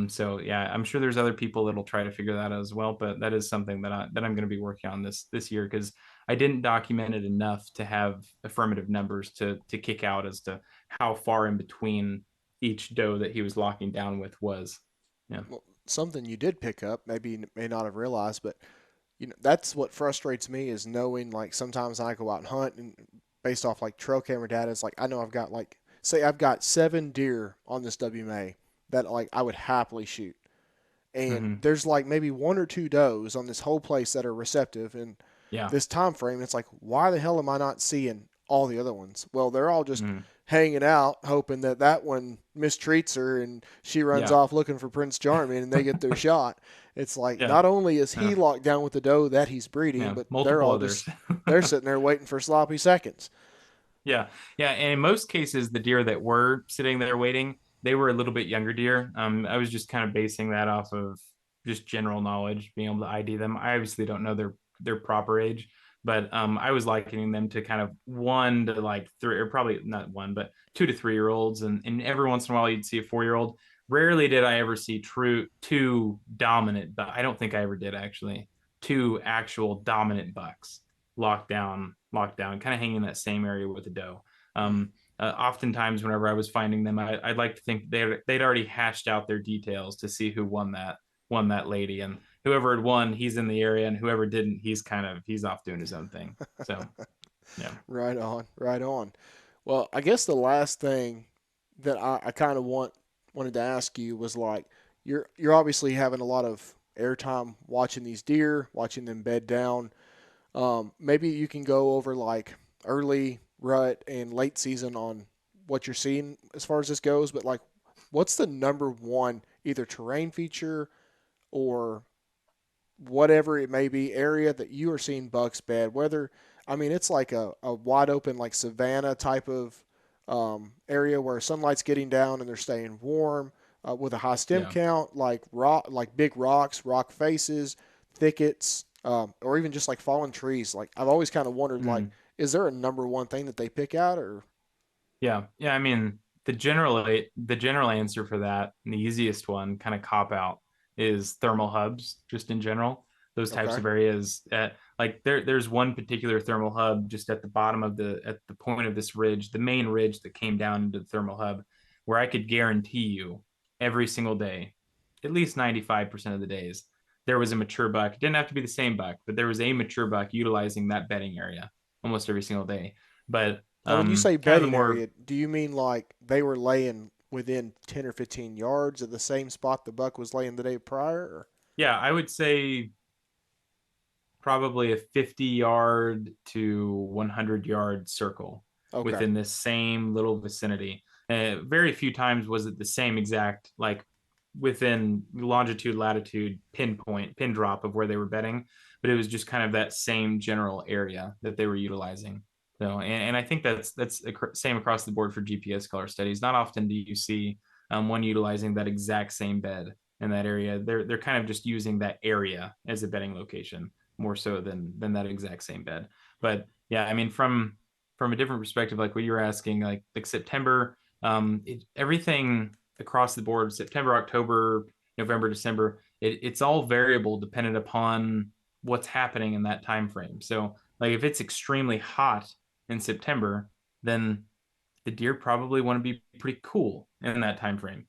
Speaker 2: So yeah, I'm sure there's other people that'll try to figure that out as well, but that is something that I'm going to be working on this year, because I didn't document it enough to have affirmative numbers to kick out as to how far in between each doe that he was locking down with was. Yeah.
Speaker 1: Well, something you did pick up, maybe you may not have realized, but that's what frustrates me is knowing, like, sometimes I go out and hunt, and based off like trail camera data, it's like I know I've got, like, say I've got 7 deer on this WMA that like I would happily shoot. And
Speaker 2: Hmm.
Speaker 1: there's like maybe one or two does on this whole place that are receptive in
Speaker 2: Yeah.
Speaker 1: this time frame. It's like, why the hell am I not seeing all the other ones? Well, they're all just
Speaker 2: Hmm.
Speaker 1: hanging out, hoping that that one mistreats her and she runs
Speaker 2: Yeah.
Speaker 1: off looking for Prince Charming and they get their shot. It's like
Speaker 2: Yeah.
Speaker 1: not only is he
Speaker 2: Yeah.
Speaker 1: locked down with the doe that he's breeding,
Speaker 2: Yeah.
Speaker 1: but they're
Speaker 2: Multiple
Speaker 1: all
Speaker 2: others.
Speaker 1: just they're sitting there waiting for sloppy seconds.
Speaker 2: Yeah, yeah, and in most cases, the deer that were sitting there waiting, they were a little bit younger deer. I was just kind of basing that off of just general knowledge, being able to ID them. I obviously don't know their proper age, but I was likening them to kind of 1 to 3, or probably not one, but 2 to 3 year olds, and every once in a while you'd see a 4 year old. Rarely did I ever see true two dominant, but I don't think I ever did actually two actual dominant bucks locked down, kind of hanging in that same area with the doe.
Speaker 1: Mm.
Speaker 2: Oftentimes, whenever I was finding them, I'd like to think they'd already hashed out their details to see who won that lady, and whoever had won, he's in the area, and whoever didn't, he's off doing his own thing. So yeah,
Speaker 1: Right on, right on. Well, I guess the last thing that I kind of wanted to ask you was like you're obviously having a lot of airtime watching these deer, watching them bed down. Maybe you can go over like early rut and late season on what you're seeing as far as this goes. But like, what's the number one either terrain feature or whatever it may be area that you are seeing bucks bed? Whether I mean it's like a wide open like savanna type of area where sunlight's getting down and they're staying warm with a high stem
Speaker 2: yeah.
Speaker 1: count, like rock, like big rocks, rock faces, thickets, or even just like fallen trees. Like I've always kind of wondered, like,
Speaker 2: Mm.
Speaker 1: is there a number one thing that they pick out, or
Speaker 2: Yeah, yeah. I mean, the general answer for that, and the easiest one, kind of cop out, is thermal hubs. Just in general, those types
Speaker 1: okay,
Speaker 2: of areas. Like there's one particular thermal hub just at the bottom of at the point of this ridge, the main ridge that came down into the thermal hub, where I could guarantee you every single day, at least 95% of the days, there was a mature buck. It didn't have to be the same buck, but there was a mature buck utilizing that bedding area almost every single day. But
Speaker 1: now when you say
Speaker 2: kind of the
Speaker 1: bedding
Speaker 2: more
Speaker 1: area, do you mean like they were laying within 10 or 15 yards of the same spot the buck was laying the day prior? Or?
Speaker 2: yeah, I would say probably a 50 yard to 100 yard circle
Speaker 1: Okay,
Speaker 2: within this same little vicinity. Very few times was it the same exact, like within longitude, latitude, pin drop of where they were bedding, but it was just kind of that same general area that they were utilizing. So, and I think that's the same across the board for GPS color studies. Not often do you see one utilizing that exact same bed in that area. They're kind of just using that area as a bedding location more so than that exact same bed. But yeah, I mean, from a different perspective, like what you were asking, like September, everything across the board, September, October, November, December, it's all variable dependent upon what's happening in that time frame. So like if it's extremely hot in September, then the deer probably want to be pretty cool in that time frame.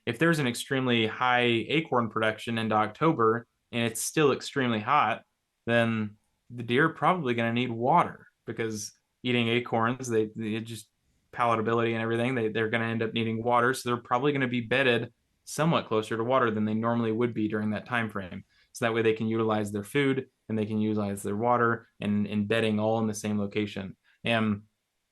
Speaker 2: If there's an extremely high acorn production into October and it's still extremely hot, then the deer are probably going to need water because eating acorns, they just palatability and everything, they're going to end up needing water. So they're probably going to be bedded somewhat closer to water than they normally would be during that time frame. So that way they can utilize their food and they can utilize their water and bedding all in the same location. And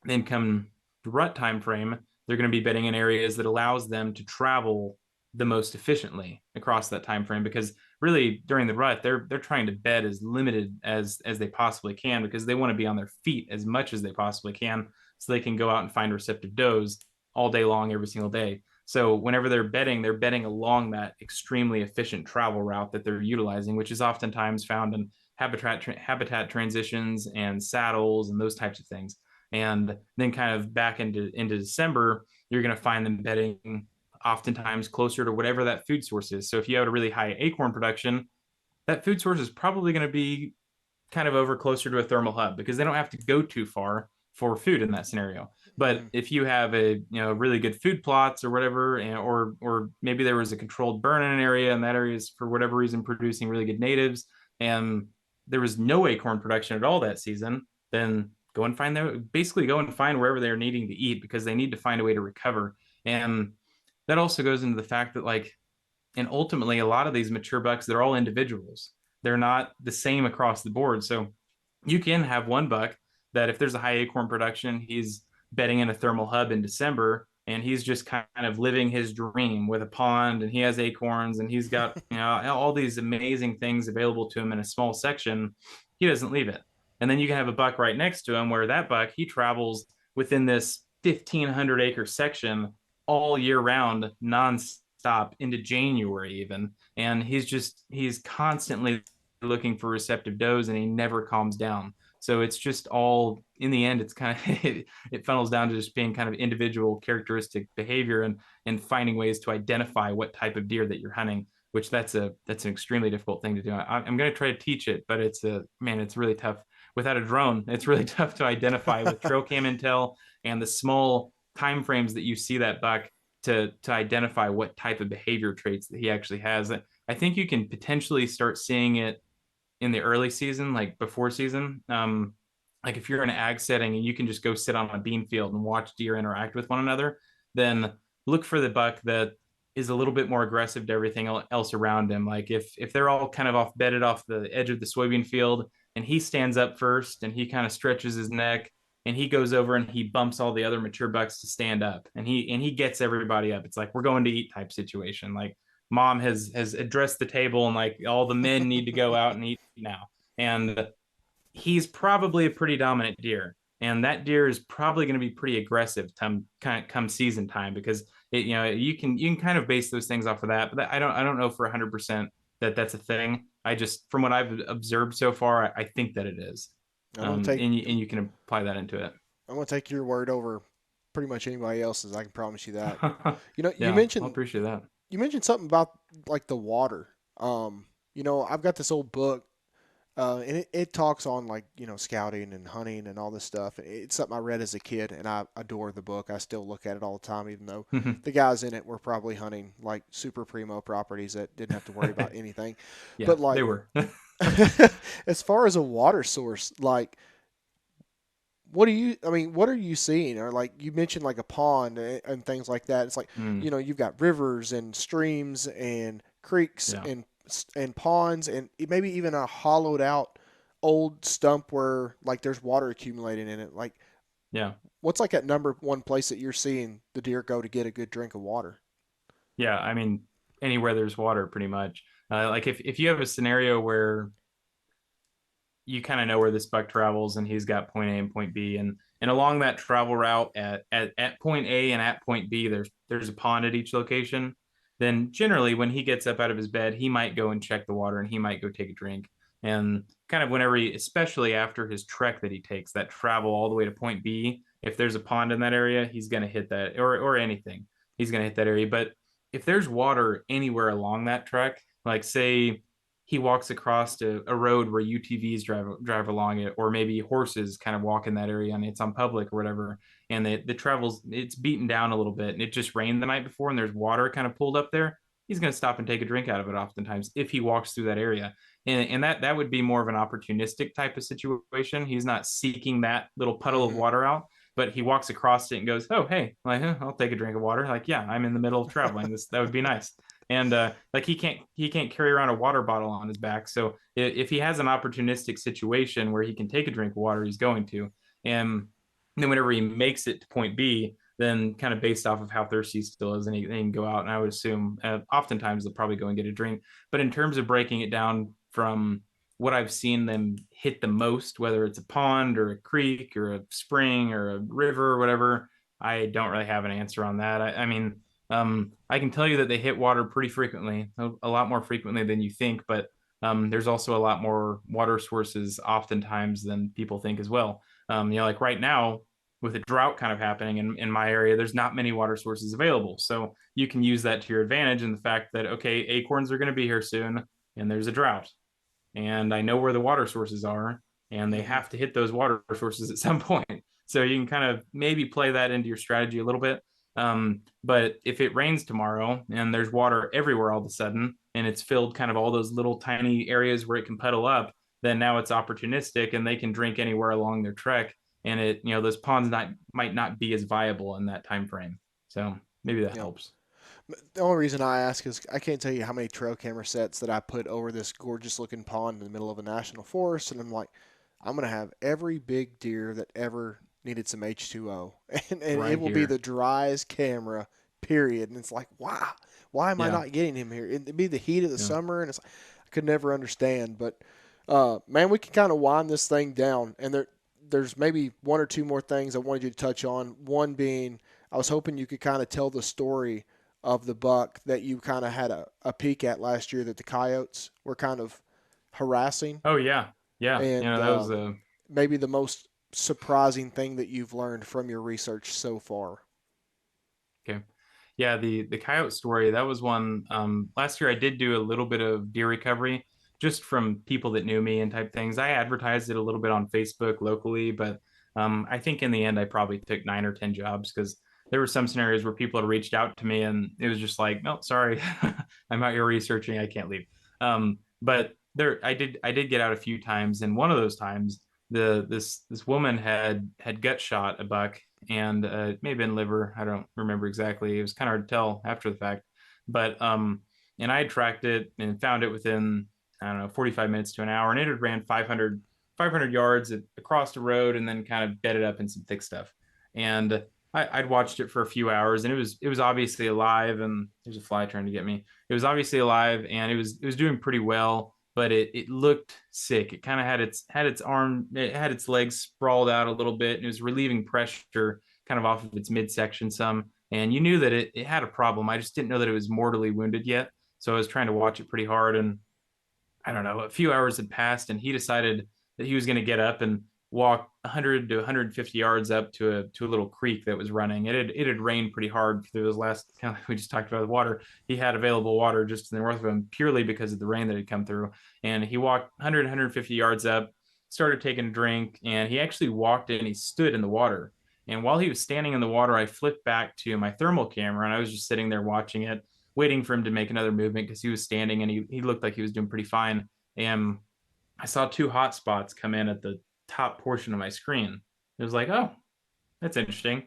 Speaker 2: then come rut time frame, they're going to be bedding in areas that allows them to travel the most efficiently across that time frame because really during the rut they're trying to bed as limited as they possibly can because they want to be on their feet as much as they possibly can so they can go out and find receptive does all day long every single day. So whenever they're bedding along that extremely efficient travel route that they're utilizing, which is oftentimes found in habitat transitions and saddles and those types of things. And then kind of back into December, you're going to find them bedding oftentimes closer to whatever that food source is. So if you have a really high acorn production, that food source is probably going to be kind of over closer to a thermal hub because they don't have to go too far for food in that scenario. But
Speaker 1: mm,
Speaker 2: if you have a really good food plots or whatever, or maybe there was a controlled burn in an area and that area is for whatever reason producing really good natives, and there was no acorn production at all that season, then go and find wherever they're needing to eat because they need to find a way to recover. And that also goes into the fact that like, and ultimately a lot of these mature bucks, they're all individuals. They're not the same across the board. So you can have one buck that if there's a high acorn production, he's bedding in a thermal hub in December and he's just kind of living his dream with a pond and he has acorns and he's got, all these amazing things available to him in a small section. He doesn't leave it. And then you can have a buck right next to him where that buck, he travels within this 1,500-acre section all year round, nonstop into January even. And he's constantly looking for receptive does and he never calms down. So it's just all in the end, it's kind of it funnels down to just being kind of individual characteristic behavior and finding ways to identify what type of deer that you're hunting, which that's an extremely difficult thing to do. I'm going to try to teach it, but it's really tough. Without a drone, it's really tough to identify with trail cam intel and the small time frames that you see that buck to identify what type of behavior traits that he actually has. I think you can potentially start seeing it in the early season, like before season. Like if you're in an ag setting and you can just go sit on a bean field and watch deer interact with one another, then look for the buck that is a little bit more aggressive to everything else around him. Like if they're all kind of off bedded off the edge of the soybean field and he stands up first and he kind of stretches his neck and he goes over and he bumps all the other mature bucks to stand up and he gets everybody up. It's like we're going to eat type situation. Like mom has addressed the table and like all the men need to go out and eat now. And he's probably a pretty dominant deer. And that deer is probably going to be pretty aggressive come season time because you can kind of base those things off of that. But I don't know for 100% that that's a thing. I just from what I've observed so far, I think that it is.
Speaker 1: I'm gonna take
Speaker 2: And you can apply that into it.
Speaker 1: I'm gonna take your word over pretty much anybody else's. I can promise you that. You know,
Speaker 2: Yeah, I'll appreciate that.
Speaker 1: you mentioned something about like the water. I've got this old book, and it talks on like scouting and hunting and all this stuff. It's something I read as a kid, and I adore the book. I still look at it all the time, even though the guys in it were probably hunting like super primo properties that didn't have to worry about anything.
Speaker 2: Yeah,
Speaker 1: But
Speaker 2: they
Speaker 1: like,
Speaker 2: were.
Speaker 1: as far as a water source, like what are you seeing? Or like you mentioned like a pond and things like that. It's like,
Speaker 2: Mm,
Speaker 1: you've got rivers and streams and creeks
Speaker 2: yeah,
Speaker 1: and ponds and maybe even a hollowed out old stump where like there's water accumulating in it. Like
Speaker 2: yeah.
Speaker 1: what's like that number one place that you're seeing the deer go to get a good drink of water?
Speaker 2: Yeah, I mean, anywhere there's water, pretty much. Like if you have a scenario where you kind of know where this buck travels and he's got point A and point B, and along that travel route at point A and at point B, there's a pond at each location. Then generally, when he gets up out of his bed, he might go and check the water and he might go take a drink. And kind of whenever especially after his trek that he takes, that travel all the way to point B, if there's a pond in that area, he's going to hit that or anything. He's going to hit that area. But if there's water anywhere along that trek, like say he walks across a road where UTVs drive along it, or maybe horses kind of walk in that area and it's on public or whatever, and the travels it's beaten down a little bit, and it just rained the night before, and there's water kind of pulled up there. He's going to stop and take a drink out of it oftentimes if he walks through that area, and that would be more of an opportunistic type of situation. He's not seeking that little puddle of
Speaker 1: Mm-hmm.
Speaker 2: water out, but he walks across it and goes, "Oh, hey, like, I'll take a drink of water." Like, yeah, I'm in the middle of traveling. That would be nice. And like he can't carry around a water bottle on his back. So if he has an opportunistic situation where he can take a drink of water, he's going to. And then whenever he makes it to point B, then kind of based off of how thirsty he still is, and he can go out. And I would assume oftentimes they'll probably go and get a drink. But in terms of breaking it down from what I've seen them hit the most, whether it's a pond or a creek or a spring or a river or whatever, I don't really have an answer on that. I mean, I can tell you that they hit water pretty frequently, a lot more frequently than you think, but there's also a lot more water sources oftentimes than people think as well. Like right now, with a drought kind of happening in my area, there's not many water sources available. So you can use that to your advantage in the fact that, okay, acorns are going to be here soon and there's a drought. And I know where the water sources are and they
Speaker 1: Mm-hmm.
Speaker 2: have to hit those water sources at some point. So you can kind of maybe play that into your strategy a little bit. But if it rains tomorrow and there's water everywhere all of a sudden, and it's filled kind of all those little tiny areas where it can puddle up, then now it's opportunistic and they can drink anywhere along their trek. And those ponds might not be as viable in that time frame. So maybe that
Speaker 1: Yeah.
Speaker 2: helps.
Speaker 1: The only reason I ask is I can't tell you how many trail camera sets that I put over this gorgeous looking pond in the middle of a national forest, and I'm like, I'm gonna have every big deer that ever needed some H2O, and it
Speaker 2: Right
Speaker 1: will be
Speaker 2: here.
Speaker 1: the driest camera, period. And it's like, wow, why am I
Speaker 2: Yeah.
Speaker 1: not getting him here? It'd be the heat of the
Speaker 2: Yeah.
Speaker 1: summer, and it's like, I could never understand. But man, we can kind of wind this thing down, and there's maybe one or two more things I wanted you to touch on. One being, I was hoping you could kind of tell the story of the buck that you kind of had a peek at last year that the coyotes were kind of harassing,
Speaker 2: Oh yeah. Yeah.
Speaker 1: and
Speaker 2: That was
Speaker 1: maybe the most surprising thing that you've learned from your research so far.
Speaker 2: okay. Yeah, the coyote story, that was one. Last year I did do a little bit of deer recovery just from people that knew me and type things. I advertised it a little bit on Facebook locally, but I think in the end I probably took 9 or 10 jobs because there were some scenarios where people had reached out to me and it was just like, no, sorry, I'm out here researching, I can't leave. But there, I did get out a few times, and one of those times, this woman had gut shot a buck, and it may have been liver. I don't remember exactly. It was kind of hard to tell after the fact, but and I had tracked it and found it within, I don't know, 45 minutes to an hour, and it had ran 500 yards across the road and then kind of bedded up in some thick stuff. And I'd watched it for a few hours, and it was obviously alive. And there's a fly trying to get me. It was obviously alive, and it was doing pretty well, but it looked sick. It kind of had its legs sprawled out a little bit, and it was relieving pressure kind of off of its midsection some. And you knew that it had a problem. I just didn't know that it was mortally wounded yet. So I was trying to watch it pretty hard, and I don't know, a few hours had passed, and he decided that he was going to get up and walk 100 to 150 yards up to a little creek that was running. It had rained pretty hard through those last, kind of like we just talked about the water. He had available water just to the north of him purely because of the rain that had come through. And he walked 100, 150 yards up, started taking a drink, and he actually walked in. He stood in the water. And while he was standing in the water, I flipped back to my thermal camera, and I was just sitting there watching it, waiting for him to make another movement because he was standing and he looked like he was doing pretty fine. And I saw two hot spots come in at the top portion of my screen. It was like, oh, that's interesting.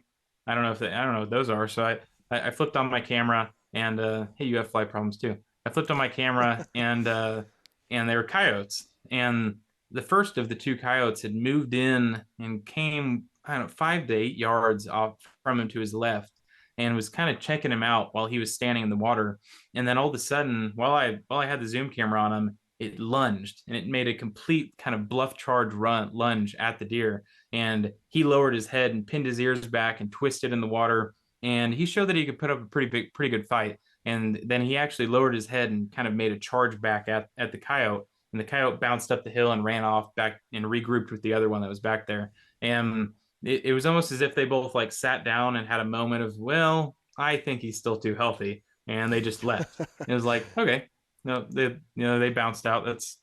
Speaker 2: I don't know what those are. So I flipped on my camera, and hey, you have fly problems too. I flipped on my camera, and they were coyotes. And the first of the two coyotes had moved in and came, I don't know, 5 to 8 yards off from him to his left, and was kind of checking him out while he was standing in the water. And then all of a sudden, while I had the zoom camera on him, it lunged, and it made a complete kind of bluff charge run lunge at the deer. And he lowered his head and pinned his ears back and twisted in the water. And he showed that he could put up a pretty good fight. And then he actually lowered his head and kind of made a charge back at the coyote. And the coyote bounced up the hill and ran off back and regrouped with the other one that was back there. And it was almost as if they both like sat down and had a moment of, well, I think he's still too healthy. And they just left. It was like, okay, no, they bounced out. That's,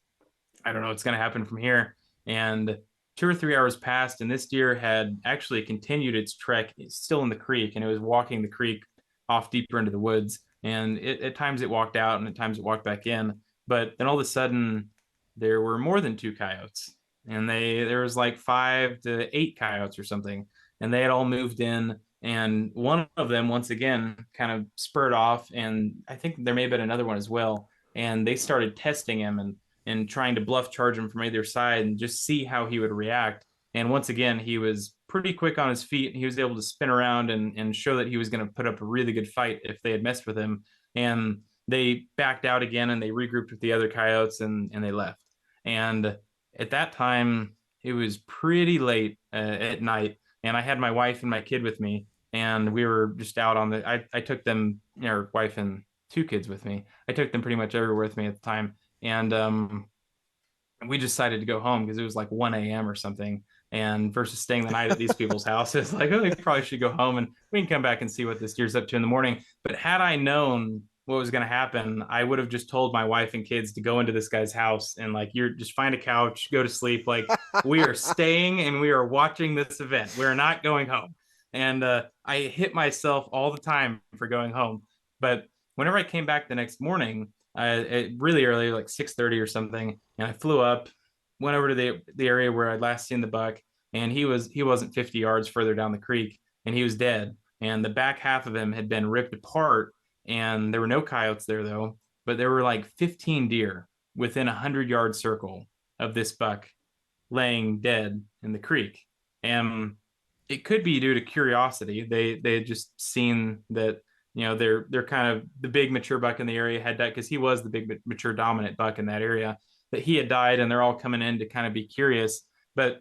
Speaker 2: I don't know what's going to happen from here. And 2 or 3 hours passed, and this deer had actually continued its trek. It's still in the creek, and it was walking the creek off deeper into the woods. And at times it walked out, and at times it walked back in. But then all of a sudden, there were more than two coyotes, and there was like 5 to 8 coyotes or something, and they had all moved in. And one of them, once again, kind of spurred off, and I think there may have been another one as well. And they started testing him and trying to bluff charge him from either side and just see how he would react. And once again, he was pretty quick on his feet. He was able to spin around and show that he was going to put up a really good fight if they had messed with him. And they backed out again, and they regrouped with the other coyotes, and they left. And at that time, it was pretty late at night, and I had my wife and my kid with me, and we were just out on I took them, our wife and 2 kids with me. I took them pretty much everywhere with me at the time. And we decided to go home because it was like 1 a.m. or something. And versus staying the night at these people's houses, like, oh, we probably should go home and we can come back and see what this deer's up to in the morning. But had I known what was going to happen, I would have just told my wife and kids to go into this guy's house and, like, you're just find a couch, go to sleep. Like, we are staying and we are watching this event. We're not going home. And I hit myself all the time for going home. But whenever I came back the next morning, really early, like 6:30 or something, and I flew up, went over to the area where I'd last seen the buck, and he wasn't 50 yards further down the creek, and he was dead, and the back half of him had been ripped apart, and there were no coyotes there though, but there were like 15 deer within a 100-yard circle of this buck laying dead in the creek. And it could be due to curiosity. They had just seen that, they're kind of the big mature buck in the area had died, because he was the big mature dominant buck in that area, that he had died, and they're all coming in to kind of be curious. But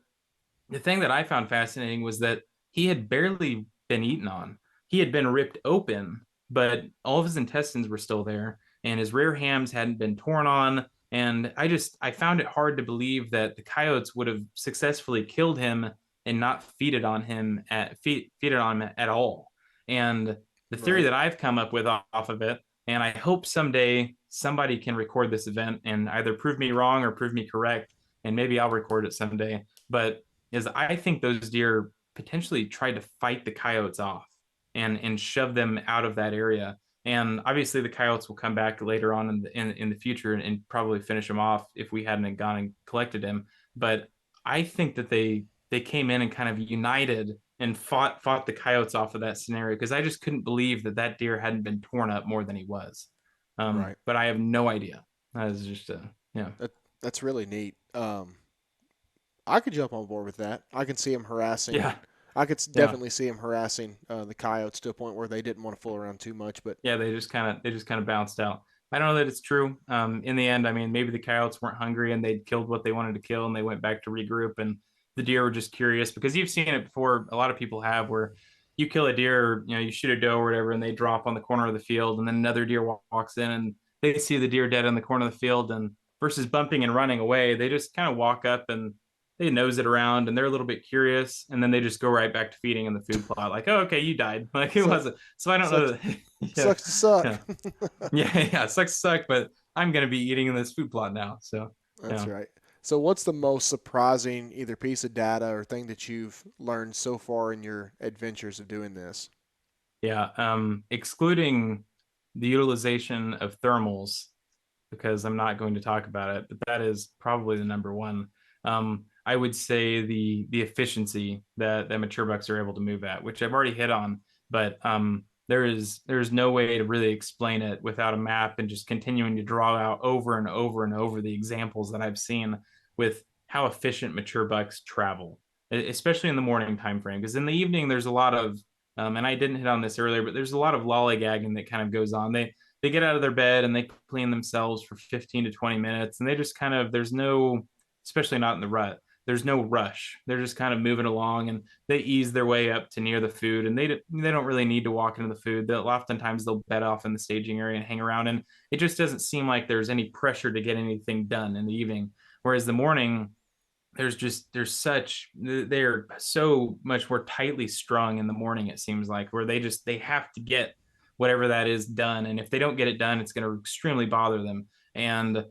Speaker 2: the thing that I found fascinating was that he had barely been eaten on. He had been ripped open, but all of his intestines were still there, and his rear hams hadn't been torn on. And I found it hard to believe that the coyotes would have successfully killed him and not feeded on him at all. And the theory
Speaker 1: Right.
Speaker 2: that I've come up with off of it, and I hope someday somebody can record this event and either prove me wrong or prove me correct, and maybe I'll record it someday. But is I think those deer potentially tried to fight the coyotes off and shove them out of that area. And obviously, the coyotes will come back later on in the future and probably finish him off if we hadn't gone and collected him. But I think that they came in and kind of united and fought the coyotes off of that scenario, because I just couldn't believe that deer hadn't been torn up more than he was.
Speaker 1: Right.
Speaker 2: But I have no idea. That is just yeah.
Speaker 1: That that's really neat. I could jump on board with that. I can see him harassing.
Speaker 2: Yeah, yeah.
Speaker 1: Definitely see him harassing the coyotes to a point where they didn't want to fool around too much. But
Speaker 2: Yeah, they just kind of bounced out. I don't know that it's true. In the end, I mean, maybe the coyotes weren't hungry and they'd killed what they wanted to kill, and they went back to regroup. And the deer were just curious, because you've seen it before. A lot of people have, where you kill a deer, or, you shoot a doe or whatever, and they drop on the corner of the field, and then another deer walks in and they see the deer dead on the corner of the field, and versus bumping and running away, they just kind of walk up and they nose it around, and they're a little bit curious, and then they just go right back to feeding in the food plot, like, oh, okay, you died. Like, it
Speaker 1: suck,
Speaker 2: wasn't. So I don't know
Speaker 1: sucks
Speaker 2: that. Yeah,
Speaker 1: sucks to suck.
Speaker 2: yeah, yeah. Sucks, but I'm gonna be eating in this food plot now. So
Speaker 1: That's
Speaker 2: yeah,
Speaker 1: right. So, what's the most surprising either piece of data or thing that you've learned so far in your adventures of doing this?
Speaker 2: yeah. Excluding the utilization of thermals, because I'm not going to talk about it, but that is probably the number one. I would say the efficiency that mature bucks are able to move at, which I've already hit on, but there's no way to really explain it without a map and just continuing to draw out over and over and over the examples that I've seen with how efficient mature bucks travel, especially in the morning time frame. Because in the evening, there's a lot of and I didn't hit on this earlier, but there's a lot of lollygagging that kind of goes on. They get out of their bed and they clean themselves for 15 to 20 minutes, and they just kind of, there's no, especially not in the rut, there's no rush. They're just kind of moving along, and they ease their way up to near the food, and they don't really need to walk into the food. They'll oftentimes they'll bed off in the staging area and hang around, and it just doesn't seem like there's any pressure to get anything done in the evening. Whereas the morning, they're so much more tightly strung in the morning, it seems like, where they have to get whatever that is done, and if they don't get it done, it's going to extremely bother them. And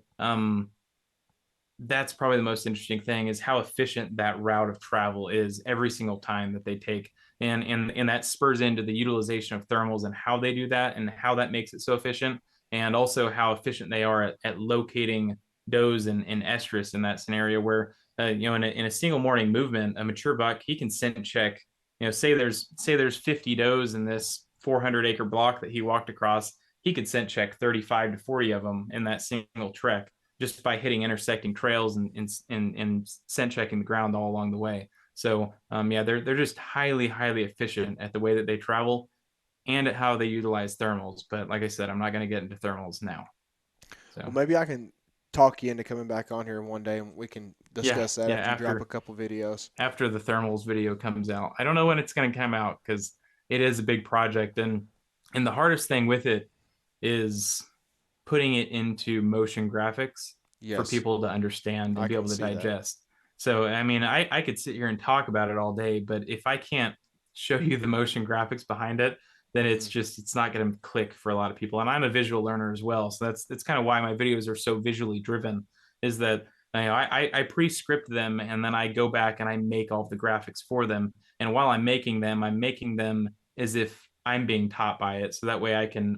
Speaker 2: that's probably the most interesting thing, is how efficient that route of travel is every single time that they take. And that spurs into the utilization of thermals and how they do that and how that makes it so efficient, and also how efficient they are at locating does and estrus in that scenario, where in a single morning movement, a mature buck, he can scent check, say there's 50 does in this 400-acre block that he walked across. He could scent check 35 to 40 of them in that single trek, just by hitting intersecting trails and scent checking the ground all along the way. So yeah, they're just highly efficient at the way that they travel and at how they utilize thermals. But like I said, I'm not going to get into thermals now.
Speaker 1: Well,
Speaker 2: So
Speaker 1: maybe I can talk you into coming back on here one day and we can
Speaker 2: yeah,
Speaker 1: discuss that
Speaker 2: yeah.
Speaker 1: after you drop a couple videos.
Speaker 2: After the thermals video comes out, I don't know when it's going to come out, because it is a big project, and the hardest thing with it is putting it into motion graphics for
Speaker 1: Yes,
Speaker 2: people to understand
Speaker 1: I
Speaker 2: and be
Speaker 1: can
Speaker 2: able to
Speaker 1: see that.
Speaker 2: digest. So, I mean, I could sit here and talk about it all day, but if I can't show you the motion graphics behind it, then
Speaker 1: Hmm.
Speaker 2: it's not going to click for a lot of people. And I'm a visual learner as well, so that's kind of why my videos are so visually driven. Is that I pre-script them, and then I go back and I make all of the graphics for them. And while I'm making them as if I'm being taught by it, so that way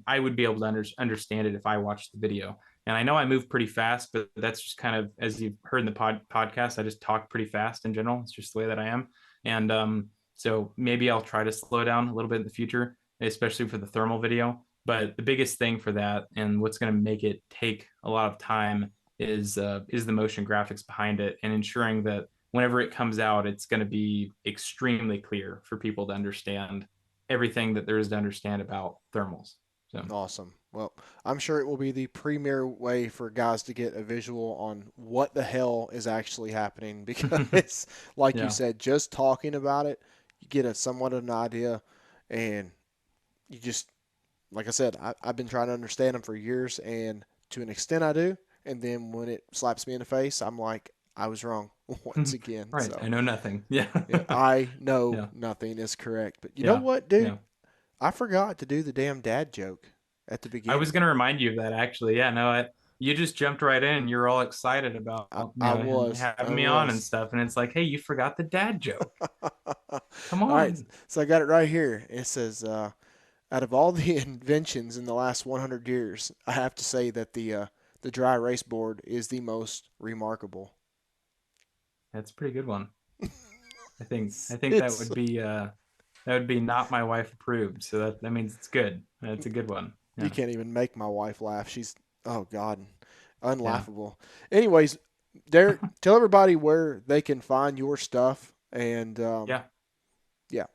Speaker 2: I would be able to understand it if I watched the video. And I know I move pretty fast, but that's just kind of, as you've heard in the podcast, I just talk pretty fast in general. It's just the way that I am. And so maybe I'll try to slow down a little bit in the future, especially for the thermal video. But the biggest thing for that, and what's going to make it take a lot of time, is the motion graphics behind it, and ensuring that whenever it comes out, it's going to be extremely clear for people to understand everything that there is to understand about thermals. So
Speaker 1: Awesome. Well, I'm sure it will be the premier way for guys to get a visual on what the hell is actually happening because, like you
Speaker 2: yeah,
Speaker 1: said, just talking about it, you get a somewhat of an idea, and you just, like I said, I've been trying to understand them for years, and to an extent I do. And then when it slaps me in the face, I'm like, I was wrong once again.
Speaker 2: right.
Speaker 1: So,
Speaker 2: I know nothing. Yeah,
Speaker 1: yeah, I know
Speaker 2: yeah,
Speaker 1: nothing is correct. But you know
Speaker 2: yeah,
Speaker 1: what, dude?
Speaker 2: yeah.
Speaker 1: I forgot to do the damn dad joke at the
Speaker 2: I was
Speaker 1: beginning.
Speaker 2: going to remind you of that actually. Yeah, no, you just jumped right in. You're all excited about,
Speaker 1: I
Speaker 2: having
Speaker 1: I
Speaker 2: me on and
Speaker 1: was.
Speaker 2: stuff. And it's like, hey, you forgot the dad joke.
Speaker 1: All
Speaker 2: Come
Speaker 1: right,
Speaker 2: on.
Speaker 1: so I got it right here. It says, out of all the inventions in the last 100 years, I have to say that the dry erase board is the most remarkable.
Speaker 2: That's a pretty good one. I
Speaker 1: It's,
Speaker 2: think
Speaker 1: it's
Speaker 2: that would be not my wife approved. So that means it's good. That's a good one.
Speaker 1: you
Speaker 2: Yeah.
Speaker 1: can't even make my wife laugh. She's oh god,
Speaker 2: Yeah.
Speaker 1: unlaughable. Anyways, Derek, tell everybody where they can find your stuff and
Speaker 2: Yeah.
Speaker 1: yeah,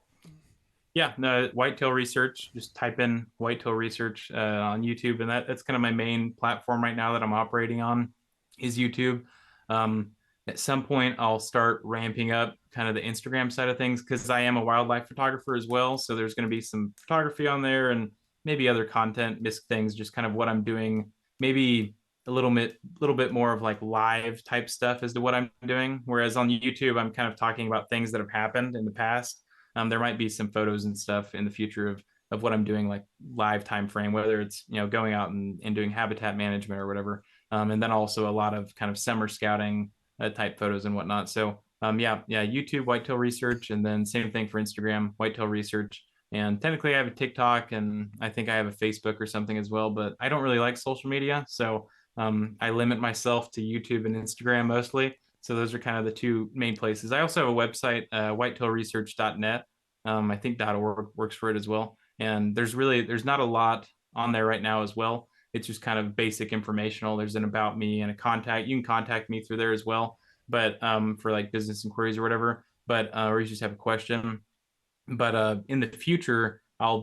Speaker 2: Yeah, no, Whitetail Research. Just type in Whitetail Research on YouTube, and that's kind of my main platform right now that I'm operating on is YouTube. Um, at some point, I'll start ramping up kind of the Instagram side of things because I am a wildlife photographer as well. So there's going to be some photography on there and maybe other content, disc things, just kind of what I'm doing. Maybe little bit more of like live type stuff as to what I'm doing. Whereas on YouTube, I'm kind of talking about things that have happened in the past. There might be some photos and stuff in the future of what I'm doing, like live time frame, whether it's going out and doing habitat management or whatever, and then also a lot of kind of summer scouting type photos and whatnot. So yeah, YouTube Whitetail Research, and then same thing for Instagram Whitetail Research. And technically, I have a TikTok, and I think I have a Facebook or something as well. But I don't really like social media, so I limit myself to YouTube and Instagram mostly. So those are kind of the two main places. I also have a website, whitetailresearch.net. I think .org works for it as well. And there's not a lot on there right now as well. It's just kind of basic informational. There's an about me and a contact. You can contact me through there as well, but for like business inquiries or whatever. But or you just have a question. But in the future, I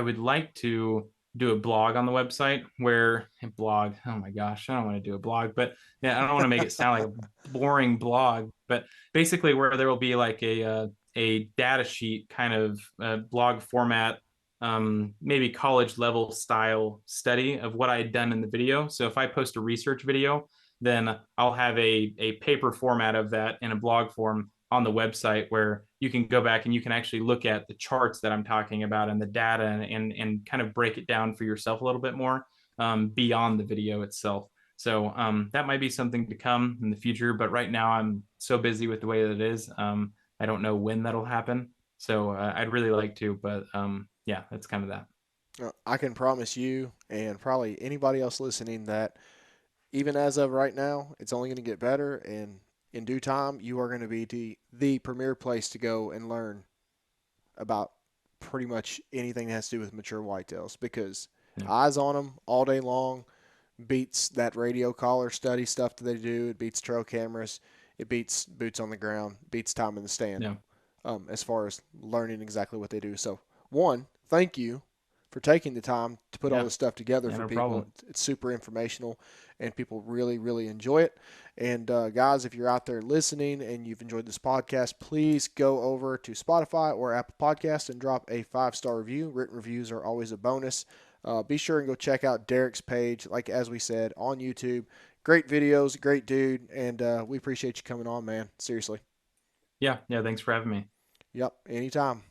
Speaker 2: would like to do a blog on the website where a blog, oh my gosh, I don't want to do a blog, but yeah, I don't want to make it sound like a boring blog, but basically where there will be like a data sheet kind of blog format, maybe college level style study of what I had done in the video. So if I post a research video, then I'll have a paper format of that in a blog form on the website where you can go back and you can actually look at the charts that I'm talking about and the data and kind of break it down for yourself a little bit more beyond the video itself. So that might be something to come in the future, but right now I'm so busy with the way that it is. I don't know when that'll happen. So I'd really like to, but yeah, that's kind of that.
Speaker 1: I can promise you and probably anybody else listening that even as of right now, it's only going to get better. And in due time, you are going to be the premier place to go and learn about pretty much anything that has to do with mature whitetails because
Speaker 2: Yeah,
Speaker 1: eyes on them all day long beats that radio collar study stuff that they do. It beats trail cameras. It beats boots on the ground. Beats time in the stand.
Speaker 2: yeah,
Speaker 1: As far as learning exactly what they do. So, one, thank you for taking the time to put all
Speaker 2: yeah,
Speaker 1: this stuff together
Speaker 2: yeah,
Speaker 1: for
Speaker 2: no
Speaker 1: people.
Speaker 2: problem.
Speaker 1: It's super informational, and people really, really enjoy it. And guys, if you're out there listening and you've enjoyed this podcast, please go over to Spotify or Apple Podcast and drop a 5-star review. Written reviews are always a bonus. Be sure and go check out Derek's page, like as we said, on YouTube. Great videos, great dude, and we appreciate you coming on, man. Seriously.
Speaker 2: Yeah, yeah. Thanks for having me.
Speaker 1: Yep, anytime.